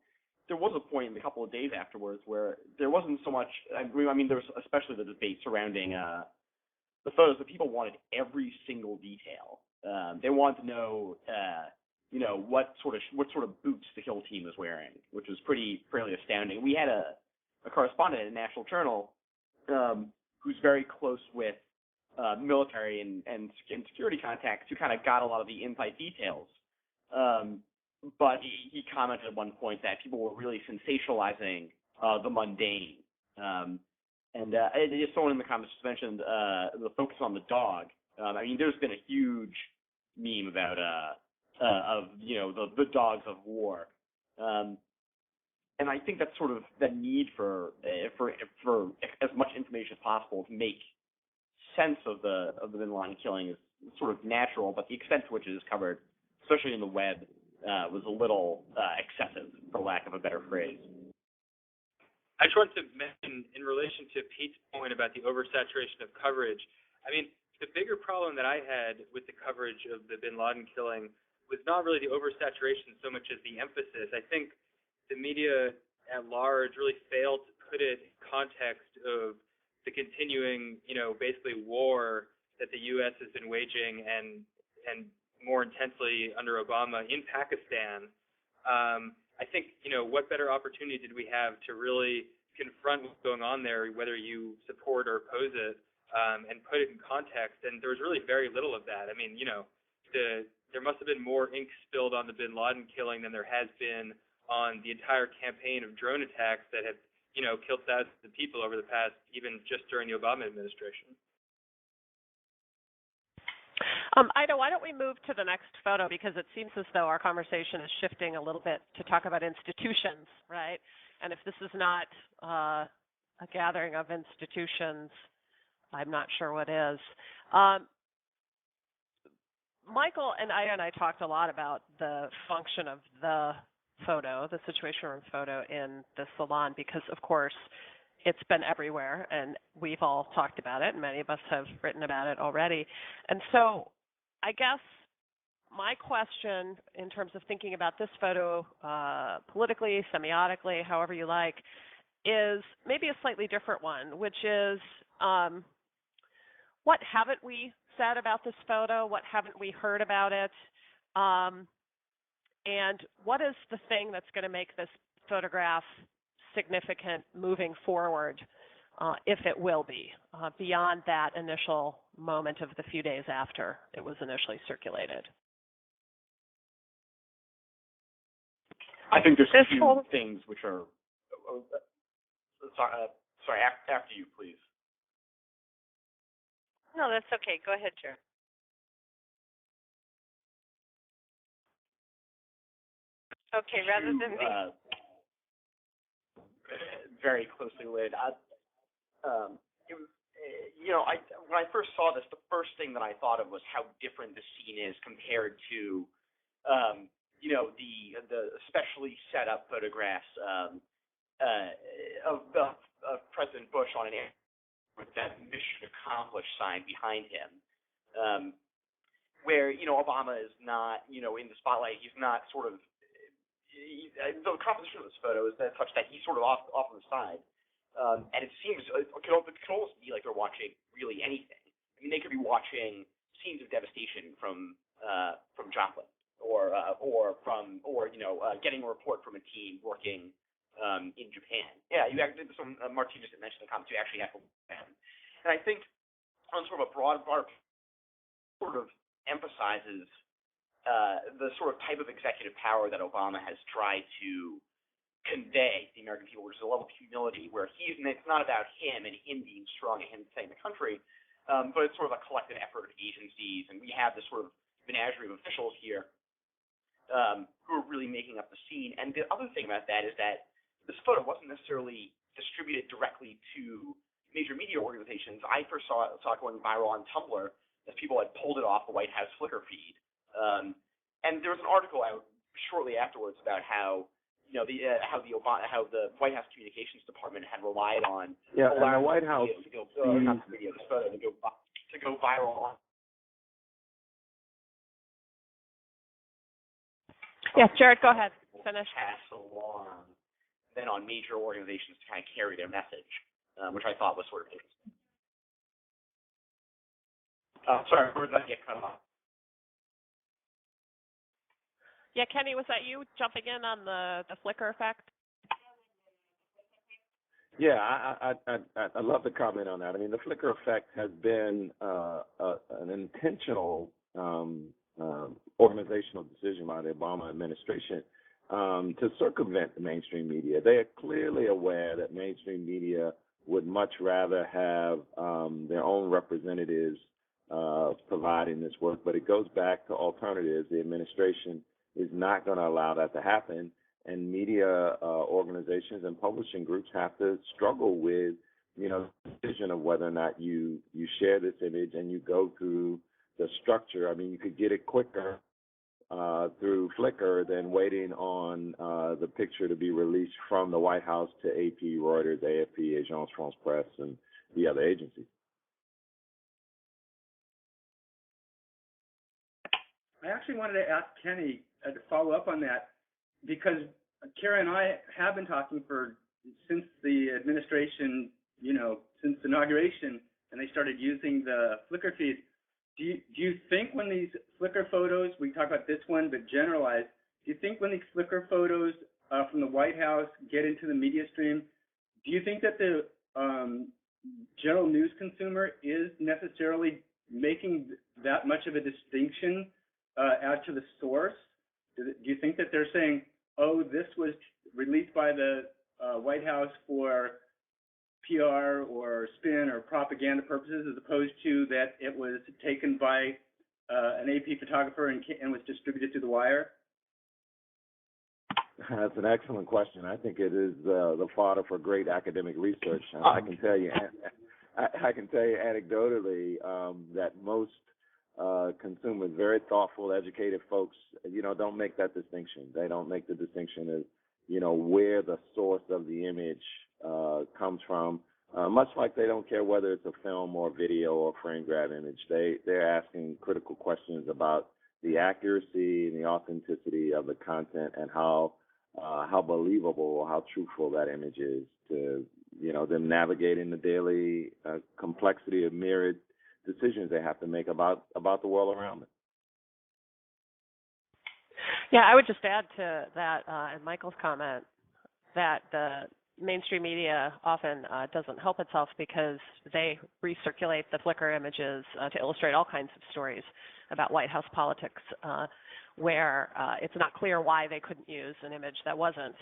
there was a point in a couple of days afterwards where there wasn't so much. I mean, there was especially the debate surrounding the photos. That people wanted every single detail. They wanted to know. What sort of boots the kill team was wearing, which was fairly astounding. We had a correspondent at a national journal who's very close with military and security contacts who kind of got a lot of the inside details. But he commented at one point that people were really sensationalizing the mundane. And someone in the comments just mentioned the focus on the dog. I mean, there's been a huge meme about the dogs of war, and I think that's sort of the need for as much information as possible to make sense of the Bin Laden killing is sort of natural, but the extent to which it is covered, especially in the web, was a little excessive, for lack of a better phrase. I just wanted to mention, in relation to Pete's point about the oversaturation of coverage, I mean, the bigger problem that I had with the coverage of the Bin Laden killing was not really the oversaturation so much as the emphasis. I think the media at large really failed to put it in context of the continuing, basically war that the U.S. has been waging and more intensely under Obama in Pakistan. I think, what better opportunity did we have to really confront what's going on there, whether you support or oppose it, and put it in context. And there was really very little of that. I mean, there must have been more ink spilled on the Bin Laden killing than there has been on the entire campaign of drone attacks that have, killed thousands of people over the past, even just during the Obama administration. Ida, why don't we move to the next photo, because it seems as though our conversation is shifting a little bit to talk about institutions, right? And if this is not a gathering of institutions, I'm not sure what is. Michael and I talked a lot about the function of the photo, the Situation Room photo in the salon, because, of course, it's been everywhere, and we've all talked about it, and many of us have written about it already. And so I guess my question, in terms of thinking about this photo politically, semiotically, however you like, is maybe a slightly different one, which is what haven't we said about this photo? What haven't we heard about it? And what is the thing that's going to make this photograph significant moving forward, if it will be, beyond that initial moment of the few days after it was initially circulated? I think there's a few things which are. Sorry, after you, please. No, that's okay. Go ahead, Jared. Okay, rather than me. Very closely related. It was, when I first saw this, the first thing that I thought of was how different the scene is compared to, the specially set up photographs of President Bush on an air with that mission accomplished sign behind him, where Obama is not in the spotlight. He's not sort of. The composition of this photo is such that he's sort of off on the side, and it seems it can almost be like they're watching really anything. I mean, they could be watching scenes of devastation from Joplin, or getting a report from a team working in Japan. Yeah, you actually Martin just mentioned in the comments. You actually have to, and I think on sort of a broader sort of emphasizes the sort of type of executive power that Obama has tried to convey to the American people, which is a level of humility where it's not about him and him being strong and him saving the country, but it's sort of a collective effort of agencies, and we have this sort of menagerie of officials here who are really making up the scene. And the other thing about that is that this photo wasn't necessarily distributed directly to major media organizations, I first saw it going viral on Tumblr as people had pulled it off the White House Flickr feed. And there was an article out shortly afterwards about how how the White House Communications Department had relied on and the White House this photo to go viral. Yes, Jared, go ahead. Finish. Pass along then on major organizations to kind of carry their message, which I thought was sort of interesting. Sorry, where did I get cut off? Yeah, Kenny, was that you jumping in on the Flickr effect? Yeah, I love the comment on that. I mean, the Flickr effect has been an intentional organizational decision by the Obama administration to circumvent the mainstream media. They are clearly aware that mainstream media would much rather have their own representatives providing this work, but it goes back to alternatives. The administration is not going to allow that to happen, and media organizations and publishing groups have to struggle with, the decision of whether or not you share this image and you go through the structure. I mean, you could get it quicker through Flickr than waiting on the picture to be released from the White House to AP, Reuters, AFP, Agence France Presse, and the other agencies. I actually wanted to ask Kenny to follow up on that, because Kara and I have been talking since the administration, since inauguration, and they started using the Flickr feed. Do you think when these Flickr photos, we talk about this one, but generalized, do you think when these Flickr photos from the White House get into the media stream, do you think that the general news consumer is necessarily making that much of a distinction as to the source? Do you think that they're saying, oh, this was released by the White House for PR or spin or propaganda purposes, as opposed to that it was taken by an AP photographer and was distributed through the wire? That's an excellent question. I think it is the fodder for great academic research. I can tell you anecdotally that most consumers, very thoughtful, educated folks, don't make that distinction. They don't make the distinction of, where the source of the image comes from. Much like they don't care whether it's a film or video or frame grab image. They're asking critical questions about the accuracy and the authenticity of the content and how believable or how truthful that image is to, them navigating the daily complexity of myriad decisions they have to make about the world around them. Yeah, I would just add to that and Michael's comment that the mainstream media often doesn't help itself because they recirculate the Flickr images to illustrate all kinds of stories about White House politics where it's not clear why they couldn't use an image that wasn't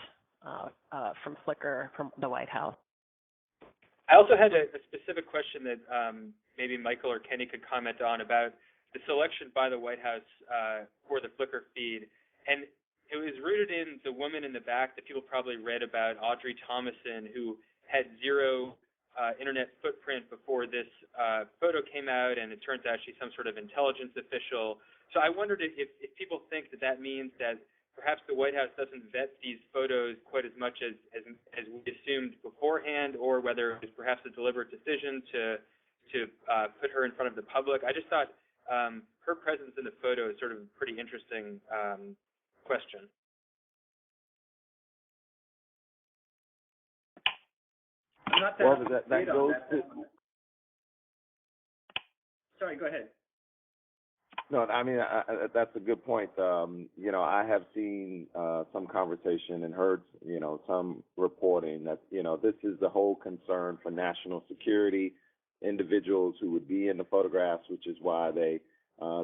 from Flickr from the White House. I also had a specific question that maybe Michael or Kenny could comment on about the selection by the White House for the Flickr feed. And it was rooted in the woman in the back that people probably read about, Audrey Thomason, who had zero internet footprint before this photo came out, and it turns out she's some sort of intelligence official. So I wondered if people think that means that perhaps the White House doesn't vet these photos quite as much as we assumed beforehand, or whether it was perhaps a deliberate decision to put her in front of the public. I just thought her presence in the photo is sort of a pretty interesting question. I'm not that goes to... Sorry, go ahead. No, I mean, that's a good point. I have seen some conversation and heard, some reporting that, this is the whole concern for national security, individuals who would be in the photographs, which is why they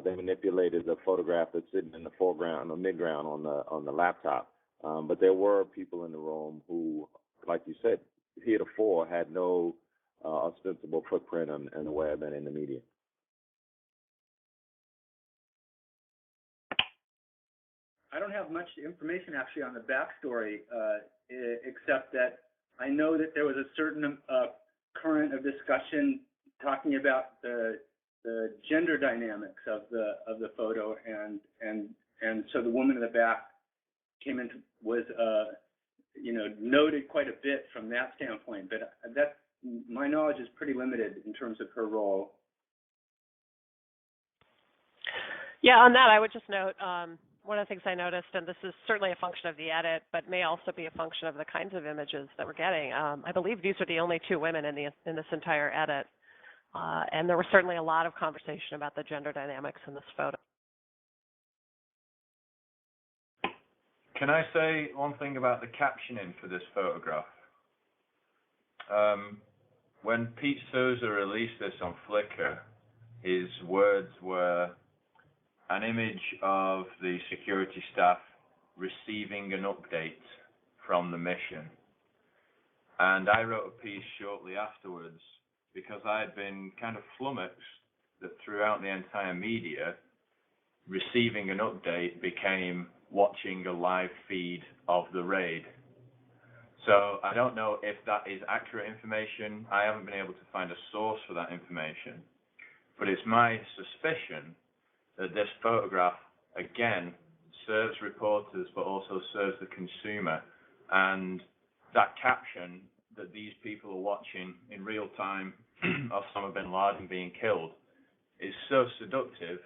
manipulated the photograph that's sitting in the foreground or midground on the laptop. But there were people in the room who, like you said, heretofore had no ostensible footprint in the web and in the media. I don't have much information actually on the backstory, except that I know that there was a certain current of discussion talking about the gender dynamics of the photo, and so the woman in the back was noted quite a bit from that standpoint, but that my knowledge is pretty limited in terms of her role. Yeah, on that, I would just note one of the things I noticed, and this is certainly a function of the edit, but may also be a function of the kinds of images that we're getting. I believe these are the only two women in this entire edit, and there was certainly a lot of conversation about the gender dynamics in this photo. Can I say one thing about the captioning for this photograph? When Pete Souza released this on Flickr, his words were an image of the security staff receiving an update from the mission. And I wrote a piece shortly afterwards because I had been kind of flummoxed that throughout the entire media, receiving an update became watching a live feed of the raid. So I don't know if that is accurate information. I haven't been able to find a source for that information. But it's my suspicion that this photograph, again, serves reporters but also serves the consumer. And that caption that these people are watching in real time Osama Bin Laden being killed is so seductive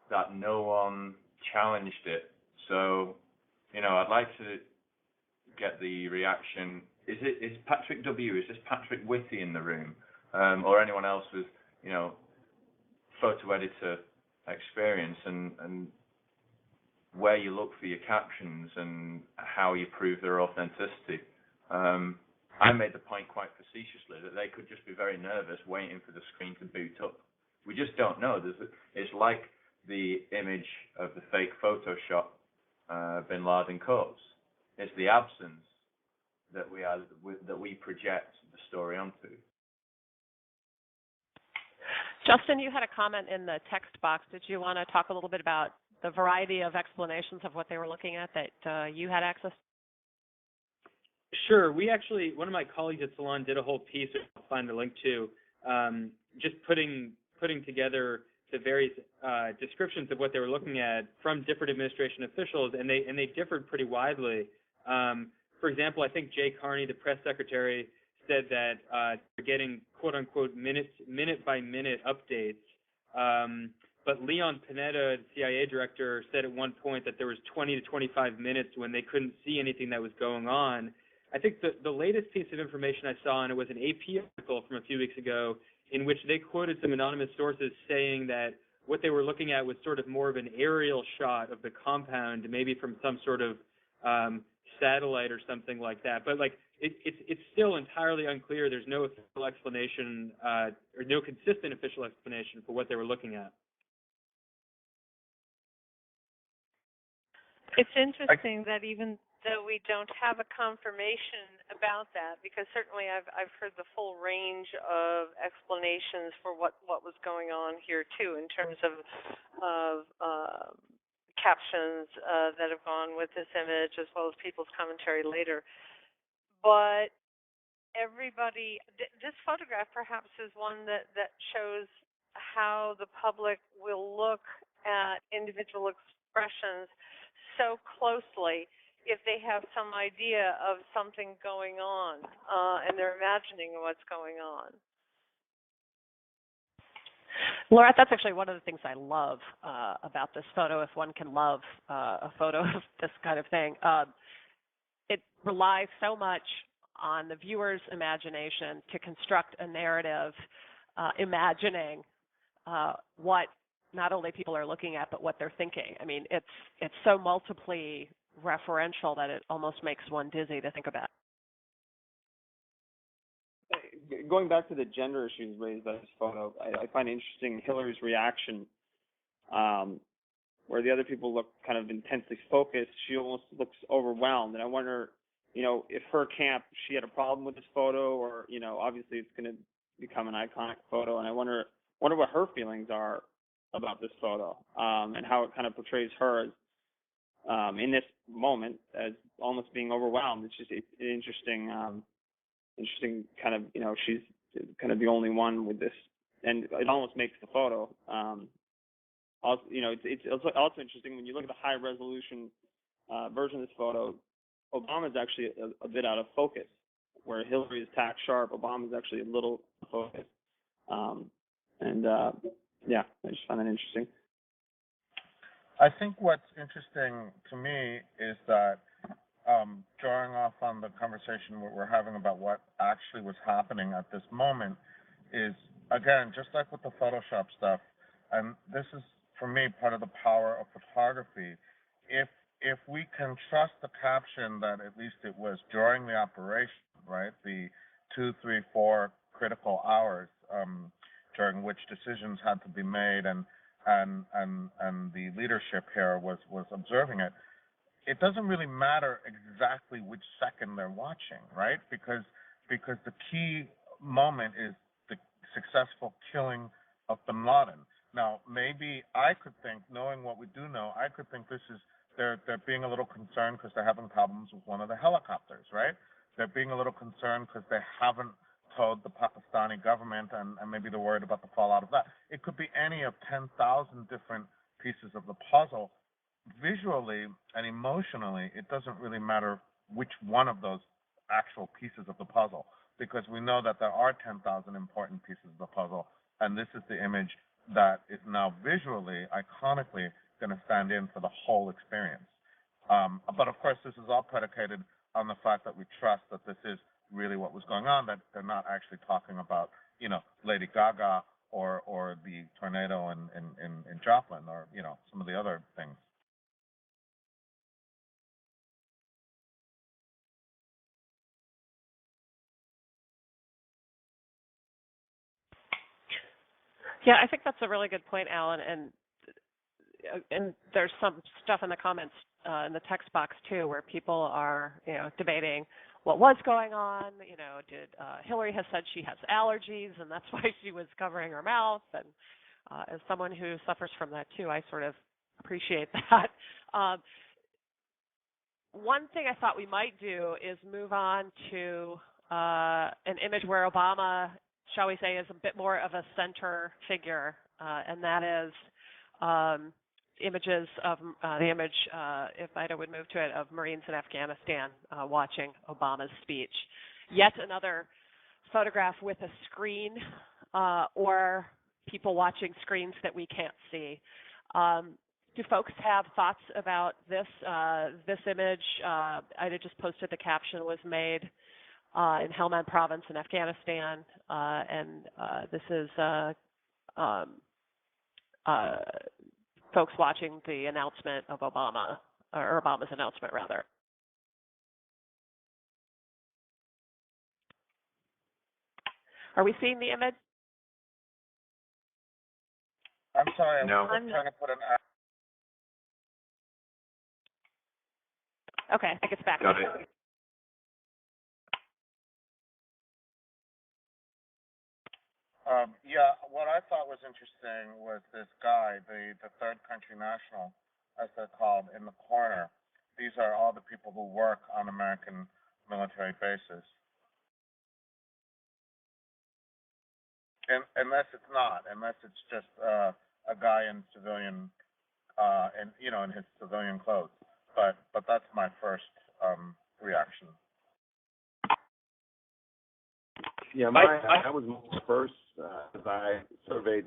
that no one challenged it. So, I'd like to get the reaction. Is Patrick W., is this Patrick Whitty in the room? Or anyone else with, photo editor experience and where you look for your captions and how you prove their authenticity. I made the point quite facetiously that they could just be very nervous waiting for the screen to boot up. We just don't know. It's like the image of the fake Photoshop Bin Laden corpse. It's the absence that we project the story onto. Justin, you had a comment in the text box. Did you want to talk a little bit about the variety of explanations of what they were looking at that you had access to? Sure. We actually, one of my colleagues at Salon did a whole piece, which I'll find the link to, just putting together the various descriptions of what they were looking at from different administration officials, and they differed pretty widely. For example, I think Jay Carney, the press secretary, said that they're getting quote-unquote minute-by-minute updates. But Leon Panetta, the CIA director, said at one point that there was 20 to 25 minutes when they couldn't see anything that was going on. I think the latest piece of information I saw, and it was an AP article from a few weeks ago, in which they quoted some anonymous sources saying that what they were looking at was sort of more of an aerial shot of the compound, maybe from some sort of satellite or something like that. But it's still entirely unclear. There's no official explanation or no consistent official explanation for what they were looking at. It's interesting that even though we don't have a confirmation about that, because certainly I've heard the full range of explanations for what was going on here too, in terms of captions that have gone with this image, as well as people's commentary later. But this photograph perhaps is one that shows how the public will look at individual expressions so closely if they have some idea of something going on and they're imagining what's going on. Laurette, that's actually one of the things I love about this photo, if one can love a photo of this kind of thing. It relies so much on the viewer's imagination to construct a narrative, imagining what not only people are looking at, but what they're thinking. I mean, it's so multiply referential that it almost makes one dizzy to think about. Going back to the gender issues raised by this photo, I find interesting Hillary's reaction, where the other people look kind of intensely focused. She almost looks overwhelmed, and I wonder, if her camp, she had a problem with this photo, or obviously it's going to become an iconic photo, and I wonder what her feelings are about this photo, and how it kind of portrays her as, in this moment, as almost being overwhelmed. It's just an interesting kind of, she's kind of the only one with this, and it almost makes the photo. Also, it's also interesting when you look at the high resolution version of this photo. Obama is actually a bit out of focus, where Hillary is tack sharp. Obama is actually a little focused. Yeah, I just find that interesting. I think what's interesting to me is that drawing off on the conversation we're having about what actually was happening at this moment is, again, just like with the Photoshop stuff, and this is, for me, part of the power of photography. If we can trust the caption that at least it was during the operation, right, the 2, 3, 4 critical hours during which decisions had to be made, and the leadership here was observing it. It doesn't really matter exactly which second they're watching, right? Because the key moment is the successful killing of Bin Laden. Now, maybe I could think, knowing what we do know, I could think this is they're being a little concerned because they're having problems with one of the helicopters, right? They're being a little concerned because they haven't told the Pakistani government, and maybe they're worried about the fallout of that. It could be any of 10,000 different pieces of the puzzle. Visually and emotionally, it doesn't really matter which one of those actual pieces of the puzzle, because we know that there are 10,000 important pieces of the puzzle, and this is the image that is now visually, iconically, going to stand in for the whole experience. But of course, this is all predicated on the fact that we trust that this is really what was going on, that they're not actually talking about, Lady Gaga or the tornado in Joplin, or, some of the other things. Yeah, I think that's a really good point, Alan. And there's some stuff in the comments in the text box too, where people are, debating what was going on. Did Hillary has said she has allergies, and that's why she was covering her mouth. And as someone who suffers from that too, I sort of appreciate that. One thing I thought we might do is move on to an image where Obama, shall we say, is a bit more of a center figure, and that is images of the image, if Ida would move to it, of Marines in Afghanistan watching Obama's speech. Yet another photograph with a screen or people watching screens that we can't see. Do folks have thoughts about this image? Ida just posted the caption was made in Helmand province in Afghanistan, and this is folks watching the announcement of Obama, or Obama's announcement, rather. Are we seeing the image? I'm sorry, No. I'm trying to put an... Okay, I think it's back. Got it. What I thought was interesting was this guy, the third country national, as they're called, in the corner. These are all the people who work on American military bases. Unless it's just a guy in civilian, in his civilian clothes. But that's my first reaction. Yeah, that was my first, as I surveyed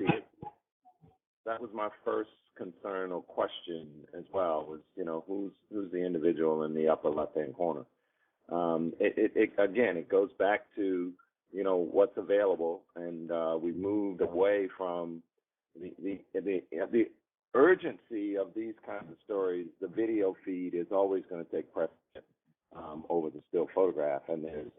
that was my first concern or question as well, was, who's the individual in the upper left-hand corner. It goes back to, what's available, and we moved away from the urgency of these kinds of stories. The video feed is always going to take precedent over the still photograph, and there's,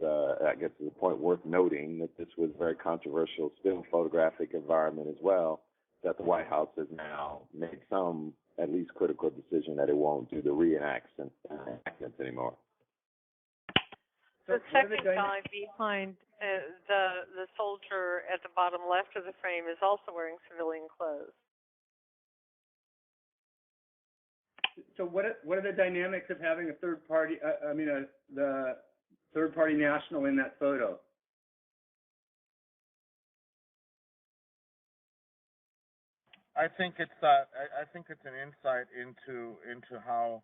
I guess, the point worth noting that this was a very controversial still photographic environment as well, that the White House has now made some, at least critical decision that it won't do the reenactments anymore. The second guy behind the soldier at the bottom left of the frame is also wearing civilian clothes. So what are the dynamics of having a third party? The third party national in that photo? I think it's I think it's an insight into how,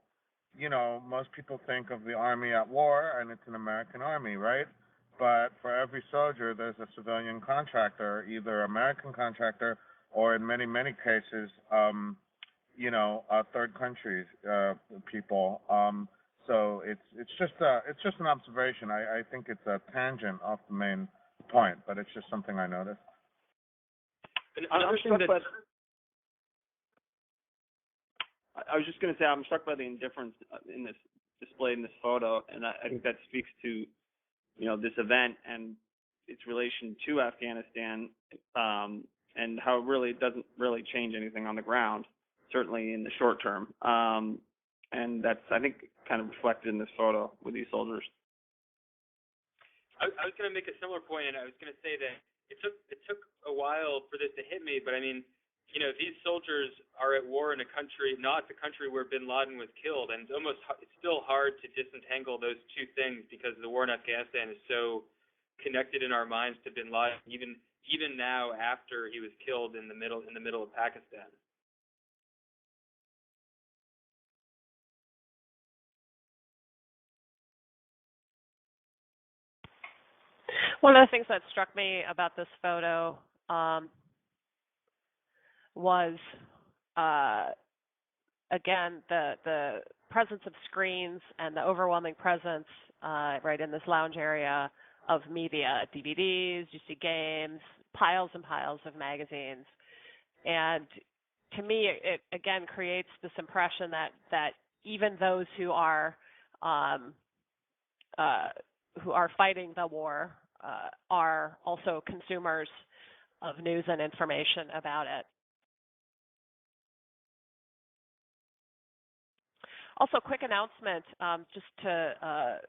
most people think of the army at war, and it's an American army, right? But for every soldier, there's a civilian contractor, either American contractor or in many cases, third countries people. So it's just an observation. I think it's a tangent off the main point, but it's just something I noticed. I'm struck by. I was just going to say I'm struck by the indifference in this displayed in this photo, and I think that speaks to this event and its relation to Afghanistan, and how it really doesn't really change anything on the ground, certainly in the short term. And that's, I think, kind of reflected in this photo with these soldiers. I was going to make a similar point, and I was going to say that it took a while for this to hit me, but I mean, these soldiers are at war in a country, not the country where Bin Laden was killed, and it's still hard to disentangle those two things because the war in Afghanistan is so connected in our minds to Bin Laden, even now after he was killed in the middle of Pakistan. One of the things that struck me about this photo was, again, the presence of screens and the overwhelming presence right in this lounge area of media, DVDs, you see games, piles and piles of magazines. And to me, it again creates this impression that even those who are fighting the war are also consumers of news and information about it. Also, quick announcement, just to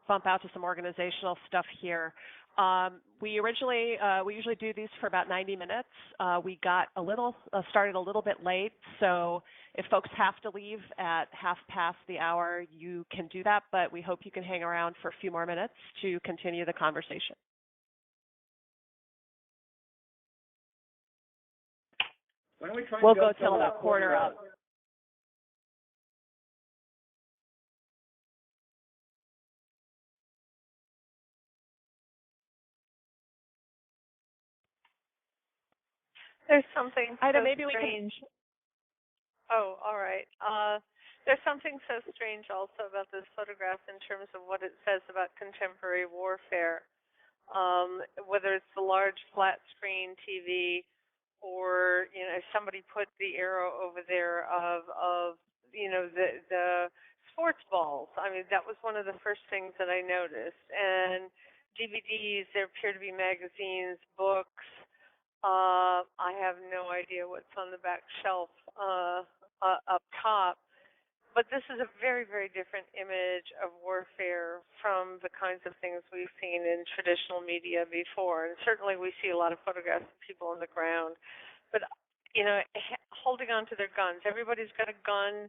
bump out to some organizational stuff here. We usually do these for about 90 minutes. We got started a little bit late, so if folks have to leave at 1/2 the hour, you can do that, but we hope you can hang around for a few more minutes to continue the conversation. Why don't we try We'll go till about 1/4 up. There's something so maybe strange. Oh, all right. There's something so strange also about this photograph in terms of what it says about contemporary warfare. Whether it's the large flat screen TV, or somebody put the arrow over there of the sports balls. I mean, that was one of the first things that I noticed. And DVDs, there appear to be magazines, books. I have no idea what's on the back shelf up top. But this is a very, very different image of warfare from the kinds of things we've seen in traditional media before. And certainly we see a lot of photographs of people on the ground. But, holding on to their guns. Everybody's got a gun,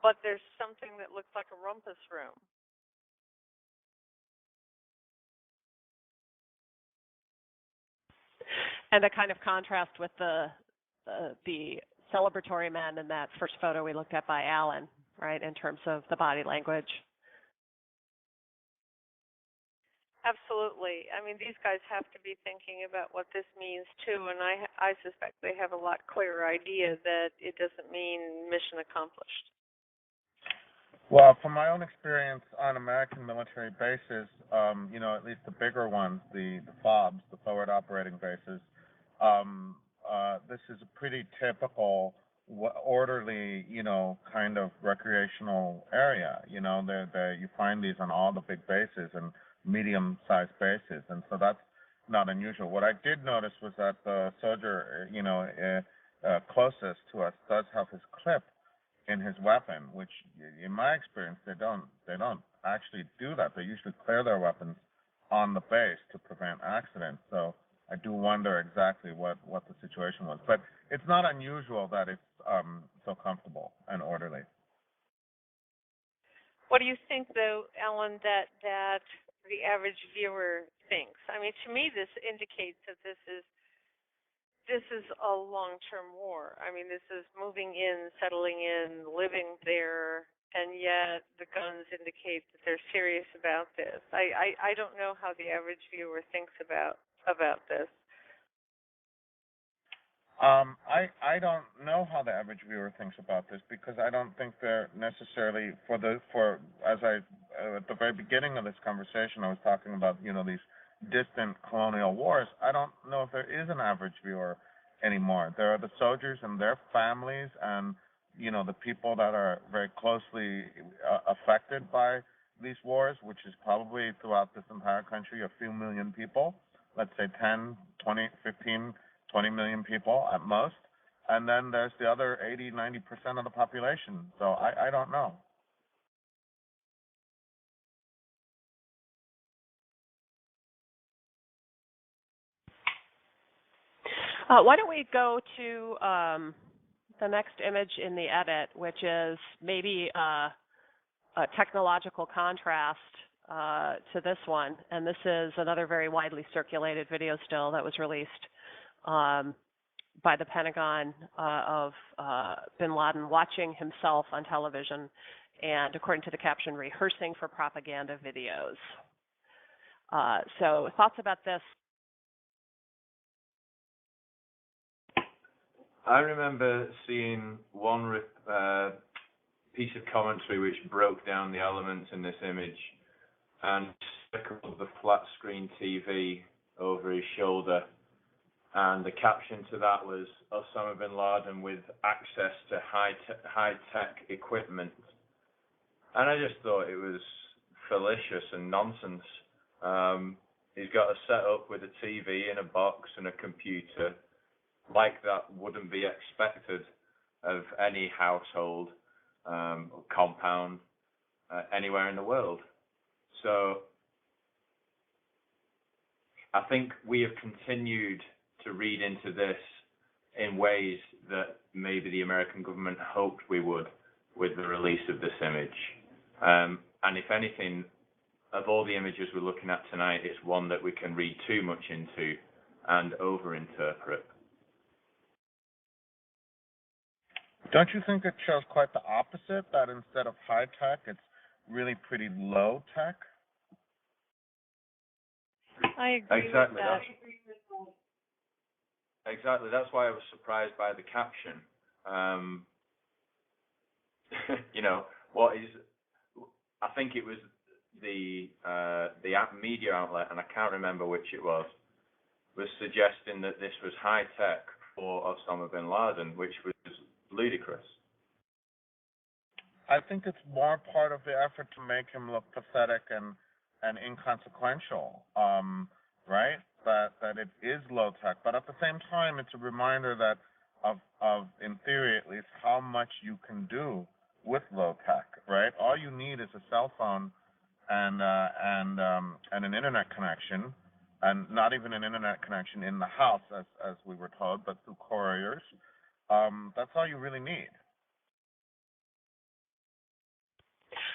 but there's something that looks like a rumpus room. And a kind of contrast with the celebratory men in that first photo we looked at by Alan, right, in terms of the body language. Absolutely. I mean, these guys have to be thinking about what this means too, and I suspect they have a lot clearer idea that it doesn't mean mission accomplished. Well, from my own experience on American military bases, at least the bigger ones, the FOBs, the forward operating bases, this is a pretty typical orderly, kind of recreational area. You find these on all the big bases and medium-sized bases, and so that's not unusual. What I did notice was that the soldier, closest to us does have his clip in his weapon, which, in my experience, they don't actually do that. They usually clear their weapons on the base to prevent accidents. So I do wonder exactly what the situation was. But it's not unusual that it's so comfortable and orderly. What do you think, though, Alan, that the average viewer thinks? I mean, to me, this indicates that this is this is a long-term war. I mean, this is moving in, settling in, living there, and yet the guns indicate that they're serious about this. I don't know how the average viewer thinks about this. I don't know how the average viewer thinks about this, because I don't think they're necessarily as I at the very beginning of this conversation I was talking about these distant colonial wars. I don't know if there is an average viewer anymore. There are the soldiers and their families, and the people that are very closely affected by these wars, which is probably throughout this entire country a few million people. Let's say 10, 20, 15, 20 million people at most. And then there's the other 80, 90% of the population. So I don't know. Why don't we go to the next image in the edit, which is maybe a technological contrast to this one. And this is another very widely circulated video still that was released by the Pentagon of Bin Laden watching himself on television and, according to the caption, rehearsing for propaganda videos. So thoughts about this? I remember seeing one piece of commentary which broke down the elements in this image and circled the flat screen TV over his shoulder. And the caption to that was Osama Bin Laden with access to high-tech equipment. And I just thought it was fallacious and nonsense. He's got a setup with a TV and a box and a computer. Like that wouldn't be expected of any household or compound anywhere in the world. So I think we have continued to read into this in ways that maybe the American government hoped we would with the release of this image. And if anything, of all the images we're looking at tonight, it's one that we can read too much into and overinterpret. Don't you think it shows quite the opposite, that instead of high tech, it's really pretty low tech? I agree Exactly. with that. Exactly. That's why I was surprised by the caption. I think it was the media outlet, and I can't remember which it was suggesting that this was high tech for Osama bin Laden, which was ludicrous. I think it's more part of the effort to make him look pathetic and inconsequential, right? That it is low tech, but at the same time, it's a reminder that of in theory at least how much you can do with low tech, right? All you need is a cell phone and an internet connection, and not even an internet connection in the house, as we were told, but through couriers. That's all you really need.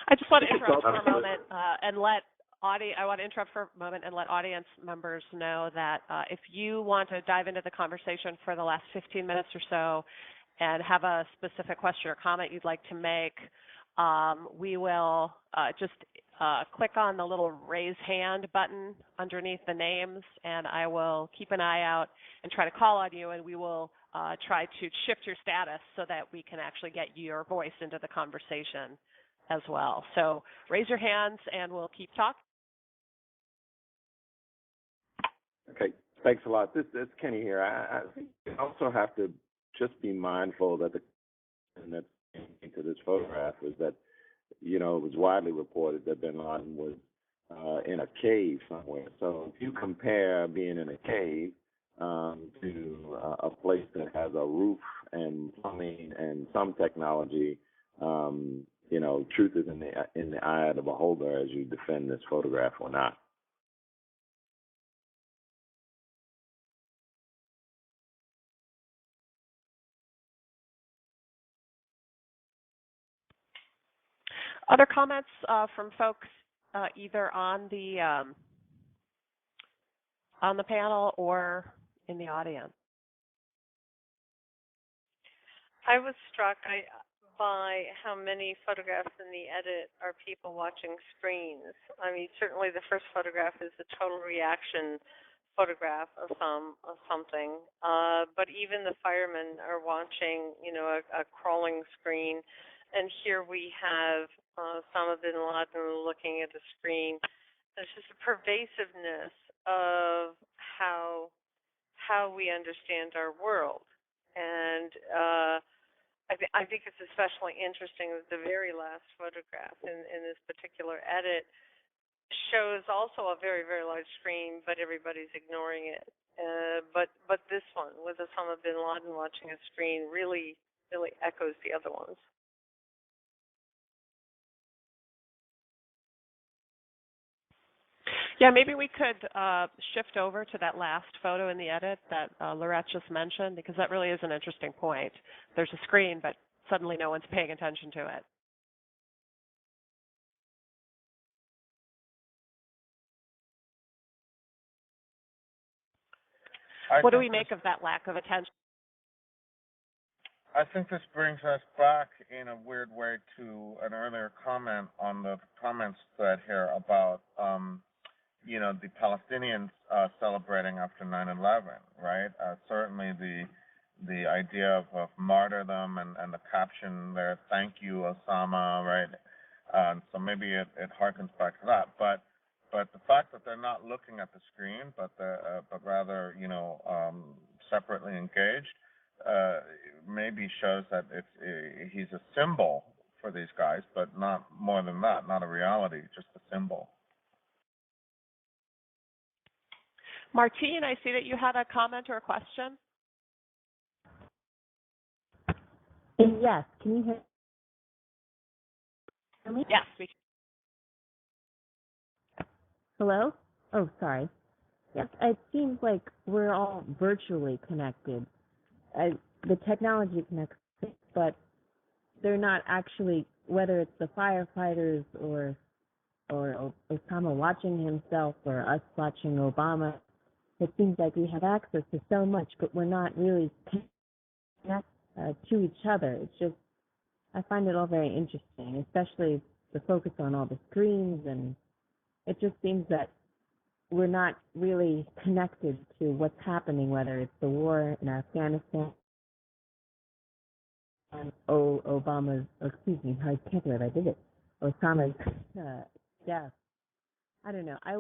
I just want to interrupt for a moment and let audience members know that if you want to dive into the conversation for the last 15 minutes or so and have a specific question or comment you'd like to make, we will just click on the little raise hand button underneath the names, and I will keep an eye out and try to call on you, and we will try to shift your status so that we can actually get your voice into the conversation as well. So raise your hands and we'll keep talking. Okay, thanks a lot. This is Kenny here. I think we also have to just be mindful that that's into this photograph is that, it was widely reported that bin Laden was in a cave somewhere. So if you compare being in a cave to a place that has a roof and plumbing and some technology, truth is in the eye of the beholder as you defend this photograph or not. Other comments from folks either on the panel or in the audience? I was struck by how many photographs in the edit are people watching screens. I mean, certainly the first photograph is the total reaction photograph of something, but even the firemen are watching, a crawling screen, and here we have Osama bin Laden looking at a screen. There's just a pervasiveness of how we understand our world, and I think it's especially interesting that the very last photograph in this particular edit shows also a very, very large screen, but everybody's ignoring it. But this one with Osama bin Laden watching a screen really, really echoes the other ones. Yeah, maybe we could shift over to that last photo in the edit that Lorette just mentioned, because that really is an interesting point. There's a screen, but suddenly no one's paying attention to it. What do we make of that lack of attention? I think this brings us back in a weird way to an earlier comment on the comments thread here about the Palestinians celebrating after 9/11, right? Certainly the idea of martyrdom and the caption there, "Thank you, Osama," right? So maybe it harkens back to that. But the fact that they're not looking at the screen, but rather separately engaged, maybe shows that he's a symbol for these guys, but not more than that, not a reality, just a symbol. Martine, I see that you had a comment or a question. Yes, can you hear me? Yes, we can. Hello? Oh, sorry. Yes, it seems like we're all virtually connected. The technology connects, but they're not actually, whether it's the firefighters or Osama watching himself or us watching Obama, it seems like we have access to so much, but we're not really connected to each other. It's just, I find it all very interesting, especially the focus on all the screens, and it just seems that we're not really connected to what's happening, whether it's the war in Afghanistan, and Osama's death. I don't know. I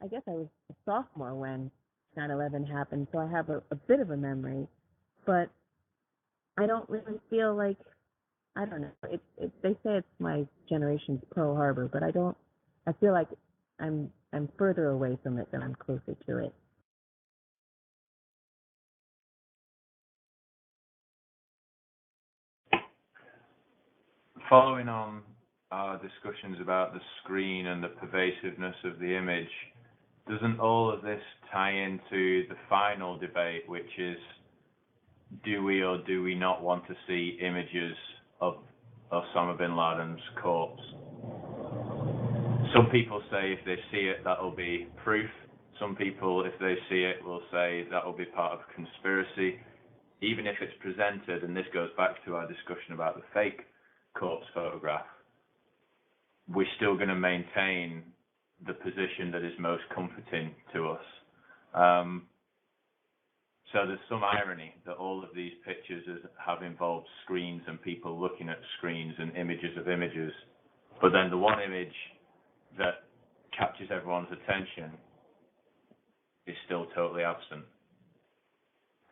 guess I was a sophomore when 9/11 happened, so I have a bit of a memory, but I don't really feel like, I don't know. They say it's my generation's Pearl Harbor, but I feel like I'm further away from it than I'm closer to it. Following on our discussions about the screen and the pervasiveness of the image, doesn't all of this tie into the final debate, which is, do we or do we not want to see images of Osama bin Laden's corpse? Some people say if they see it, that'll be proof. Some people, if they see it, will say that will be part of a conspiracy. Even if it's presented, and this goes back to our discussion about the fake corpse photograph, we're still going to maintain the position that is most comforting to us. So there's some irony that all of these pictures have involved screens and people looking at screens and images of images, but then the one image that captures everyone's attention is still totally absent.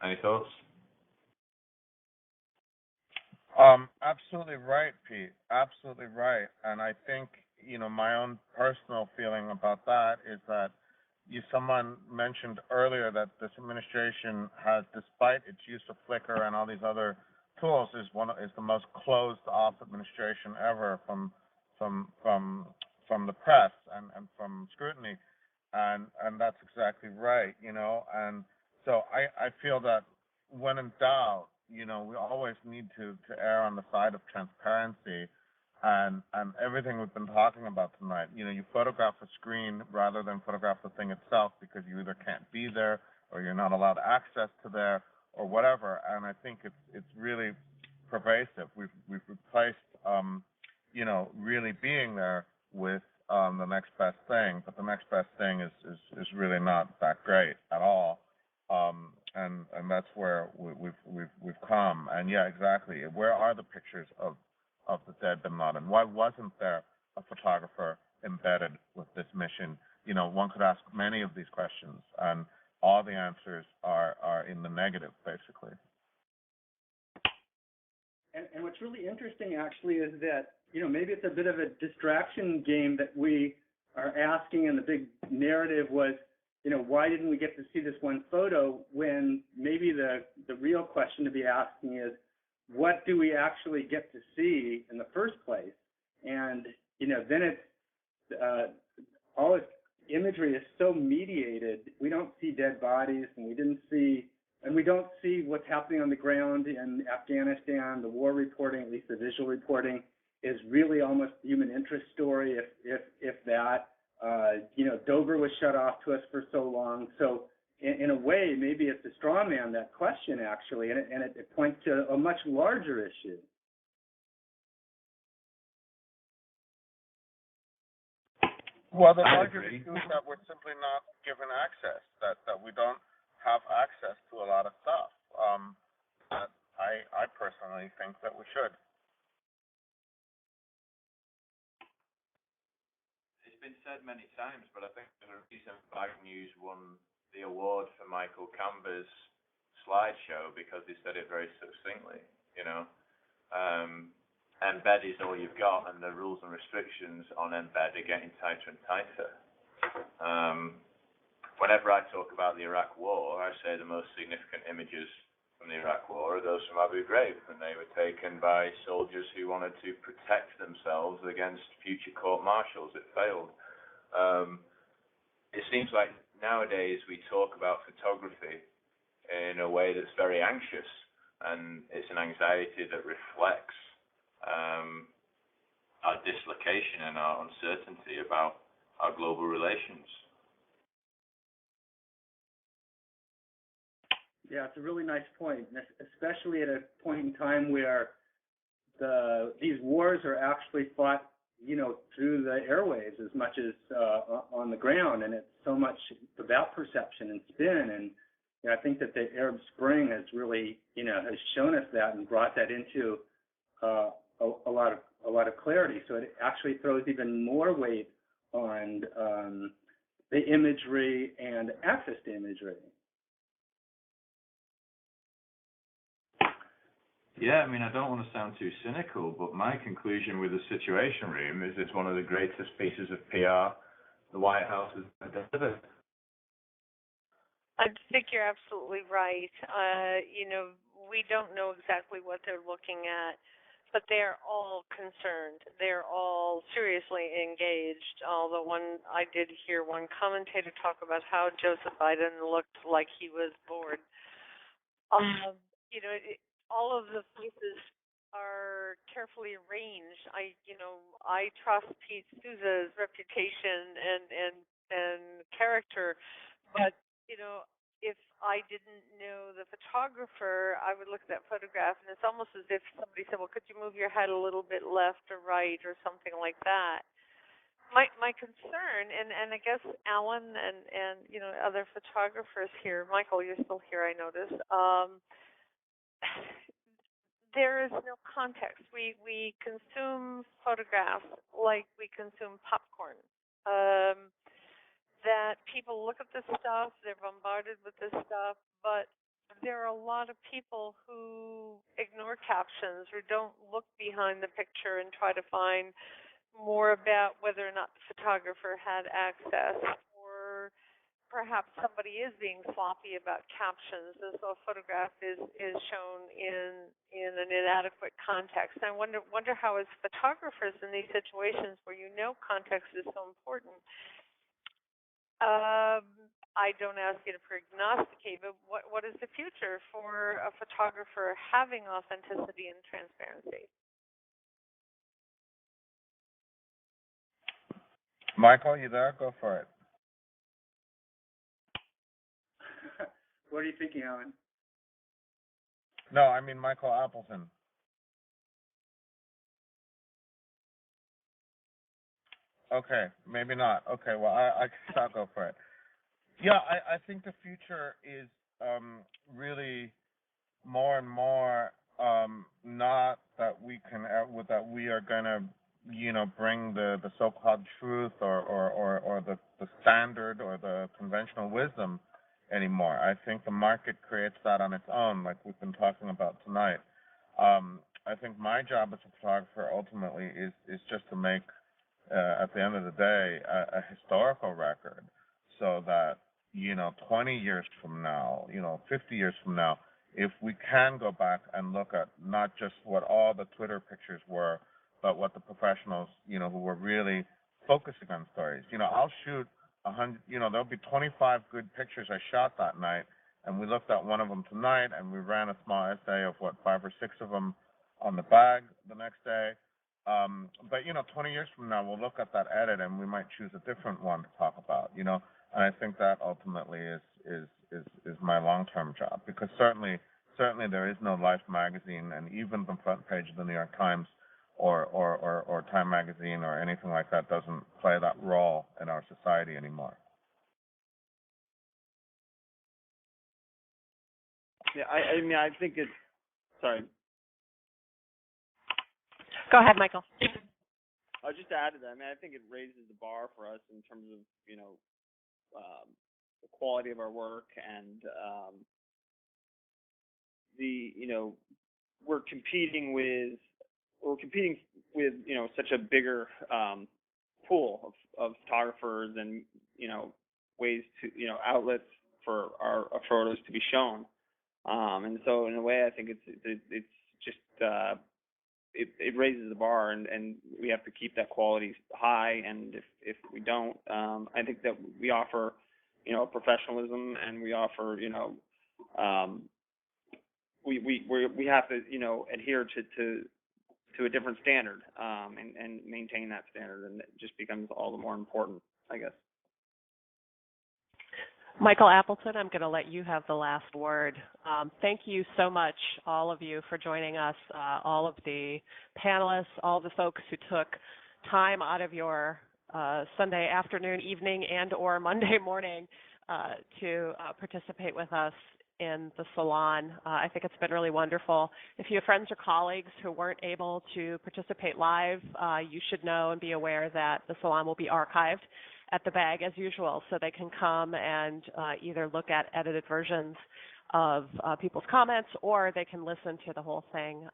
Any thoughts? Absolutely right, Pete. Absolutely right. And I think, my own personal feeling about that is that someone mentioned earlier that this administration has, despite its use of Flickr and all these other tools, is the most closed off administration ever from the press and from scrutiny. And that's exactly right, and so I feel that when in doubt, we always need to err on the side of transparency, and everything we've been talking about tonight. You photograph a screen rather than photograph the thing itself because you either can't be there or you're not allowed access to there or whatever. And I think it's really pervasive. We've replaced really being there with the next best thing, but the next best thing is really not that great at all. And that's where we've come. And yeah, exactly. Where are the pictures of the dead Bin Laden? Why wasn't there a photographer embedded with this mission? One could ask many of these questions, and all the answers are in the negative, basically. And what's really interesting, actually, is that, maybe it's a bit of a distraction game that we are asking, and the big narrative was, why didn't we get to see this one photo, when maybe the real question to be asking is, what do we actually get to see in the first place? And, then it's, all its imagery is so mediated. We don't see dead bodies, and we don't see what's happening on the ground in Afghanistan. The war reporting, at least the visual reporting, is really almost a human interest story, if that. Dover was shut off to us for so long. So in a way, maybe it's a straw man, that question, actually, and it points to a much larger issue. Well, the larger issue is that we're simply not given access, that we don't have access to a lot of stuff. I personally think that we should. It's been said many times, but I think there's a reason BagNews won the award for Michael Camber's slideshow, because he said it very succinctly. Embed is all you've got, and the rules and restrictions on embed are getting tighter and tighter. Whenever I talk about the Iraq War, I say the most significant images from the Iraq War are those from Abu Ghraib, and they were taken by soldiers who wanted to protect themselves against future court-martials. It failed. It seems like nowadays we talk about photography in a way that's very anxious, and it's an anxiety that reflects our dislocation and our uncertainty about our global relations. Yeah, it's a really nice point, especially at a point in time where these wars are actually fought, through the airwaves as much as on the ground, and it's so much about perception and spin. And I think that the Arab Spring has really, has shown us that and brought that into a lot of clarity. So it actually throws even more weight on the imagery and access to imagery. Yeah, I don't want to sound too cynical, but my conclusion with the Situation Room is it's one of the greatest pieces of PR the White House has delivered. I think you're absolutely right. We don't know exactly what they're looking at, but they're all concerned. They're all seriously engaged. Although I did hear one commentator talk about how Joseph Biden looked like he was bored. All of the faces are carefully arranged. I trust Pete Souza's reputation and character, but if I didn't know the photographer, I would look at that photograph, and it's almost as if somebody said, "Well, could you move your head a little bit left or right or something like that?" My concern, and I guess Alan and other photographers here, Michael, you're still here, I notice. There is no context. We consume photographs like we consume popcorn. That people look at this stuff, they're bombarded with this stuff, but there are a lot of people who ignore captions or don't look behind the picture and try to find more about whether or not the photographer had access, or perhaps somebody is being sloppy about captions, and so a photograph is shown in an inadequate context. And I wonder how, as photographers in these situations where context is so important, I don't ask you to prognosticate, but what is the future for a photographer having authenticity and transparency? Michael, you there? Go for it. What are you thinking, Alan? No, I mean Michael Appleton. Okay, maybe not. Okay, well, I guess I'll go for it. Yeah, I think the future is really more and more not that we are gonna bring the so-called truth or the standard or the conventional wisdom anymore. I think the market creates that on its own, like we've been talking about tonight. I think my job as a photographer ultimately is just to make at the end of the day a historical record, so that 20 years from now, 50 years from now, if we can go back and look at not just what all the Twitter pictures were, but what the professionals, who were really focusing on stories. I'll shoot 100, there'll be 25 good pictures I shot that night, and we looked at one of them tonight, and we ran a small essay of 5 or 6 of them on the bag the next day. But 20 years from now, we'll look at that edit, and we might choose a different one to talk about. And I think that ultimately is my long-term job, because certainly there is no Life magazine, and even the front page of the New York Times or Time magazine or anything like that doesn't play that role in our society anymore. Yeah, I mean, I think it's, sorry. Go ahead, Michael. I'll just add to that. I mean, I think it raises the bar for us in terms of, the quality of our work, and we're competing with such a bigger pool of photographers and ways to outlets for our photos to be shown, and so in a way I think it's just it raises the bar, and we have to keep that quality high, and if we don't, I think that we offer professionalism, and we offer we have to adhere to a different standard, and maintain that standard, and it just becomes all the more important, I guess. Michael Appleton, I'm going to let you have the last word. Thank you so much, all of you, for joining us, all of the panelists, all the folks who took time out of your Sunday afternoon, evening, and or Monday morning to participate with us in the salon. I think it's been really wonderful. If you have friends or colleagues who weren't able to participate live, you should know and be aware that the salon will be archived at the Bag as usual, so they can come and either look at edited versions of people's comments, or they can listen to the whole thing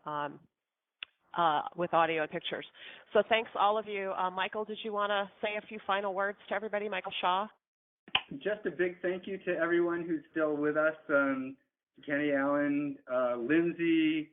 with audio and pictures. So thanks, all of you. Michael, did you want to say a few final words to everybody? Michael Shaw? Just a big thank you to everyone who's still with us, Kenny Allen, Lindsay,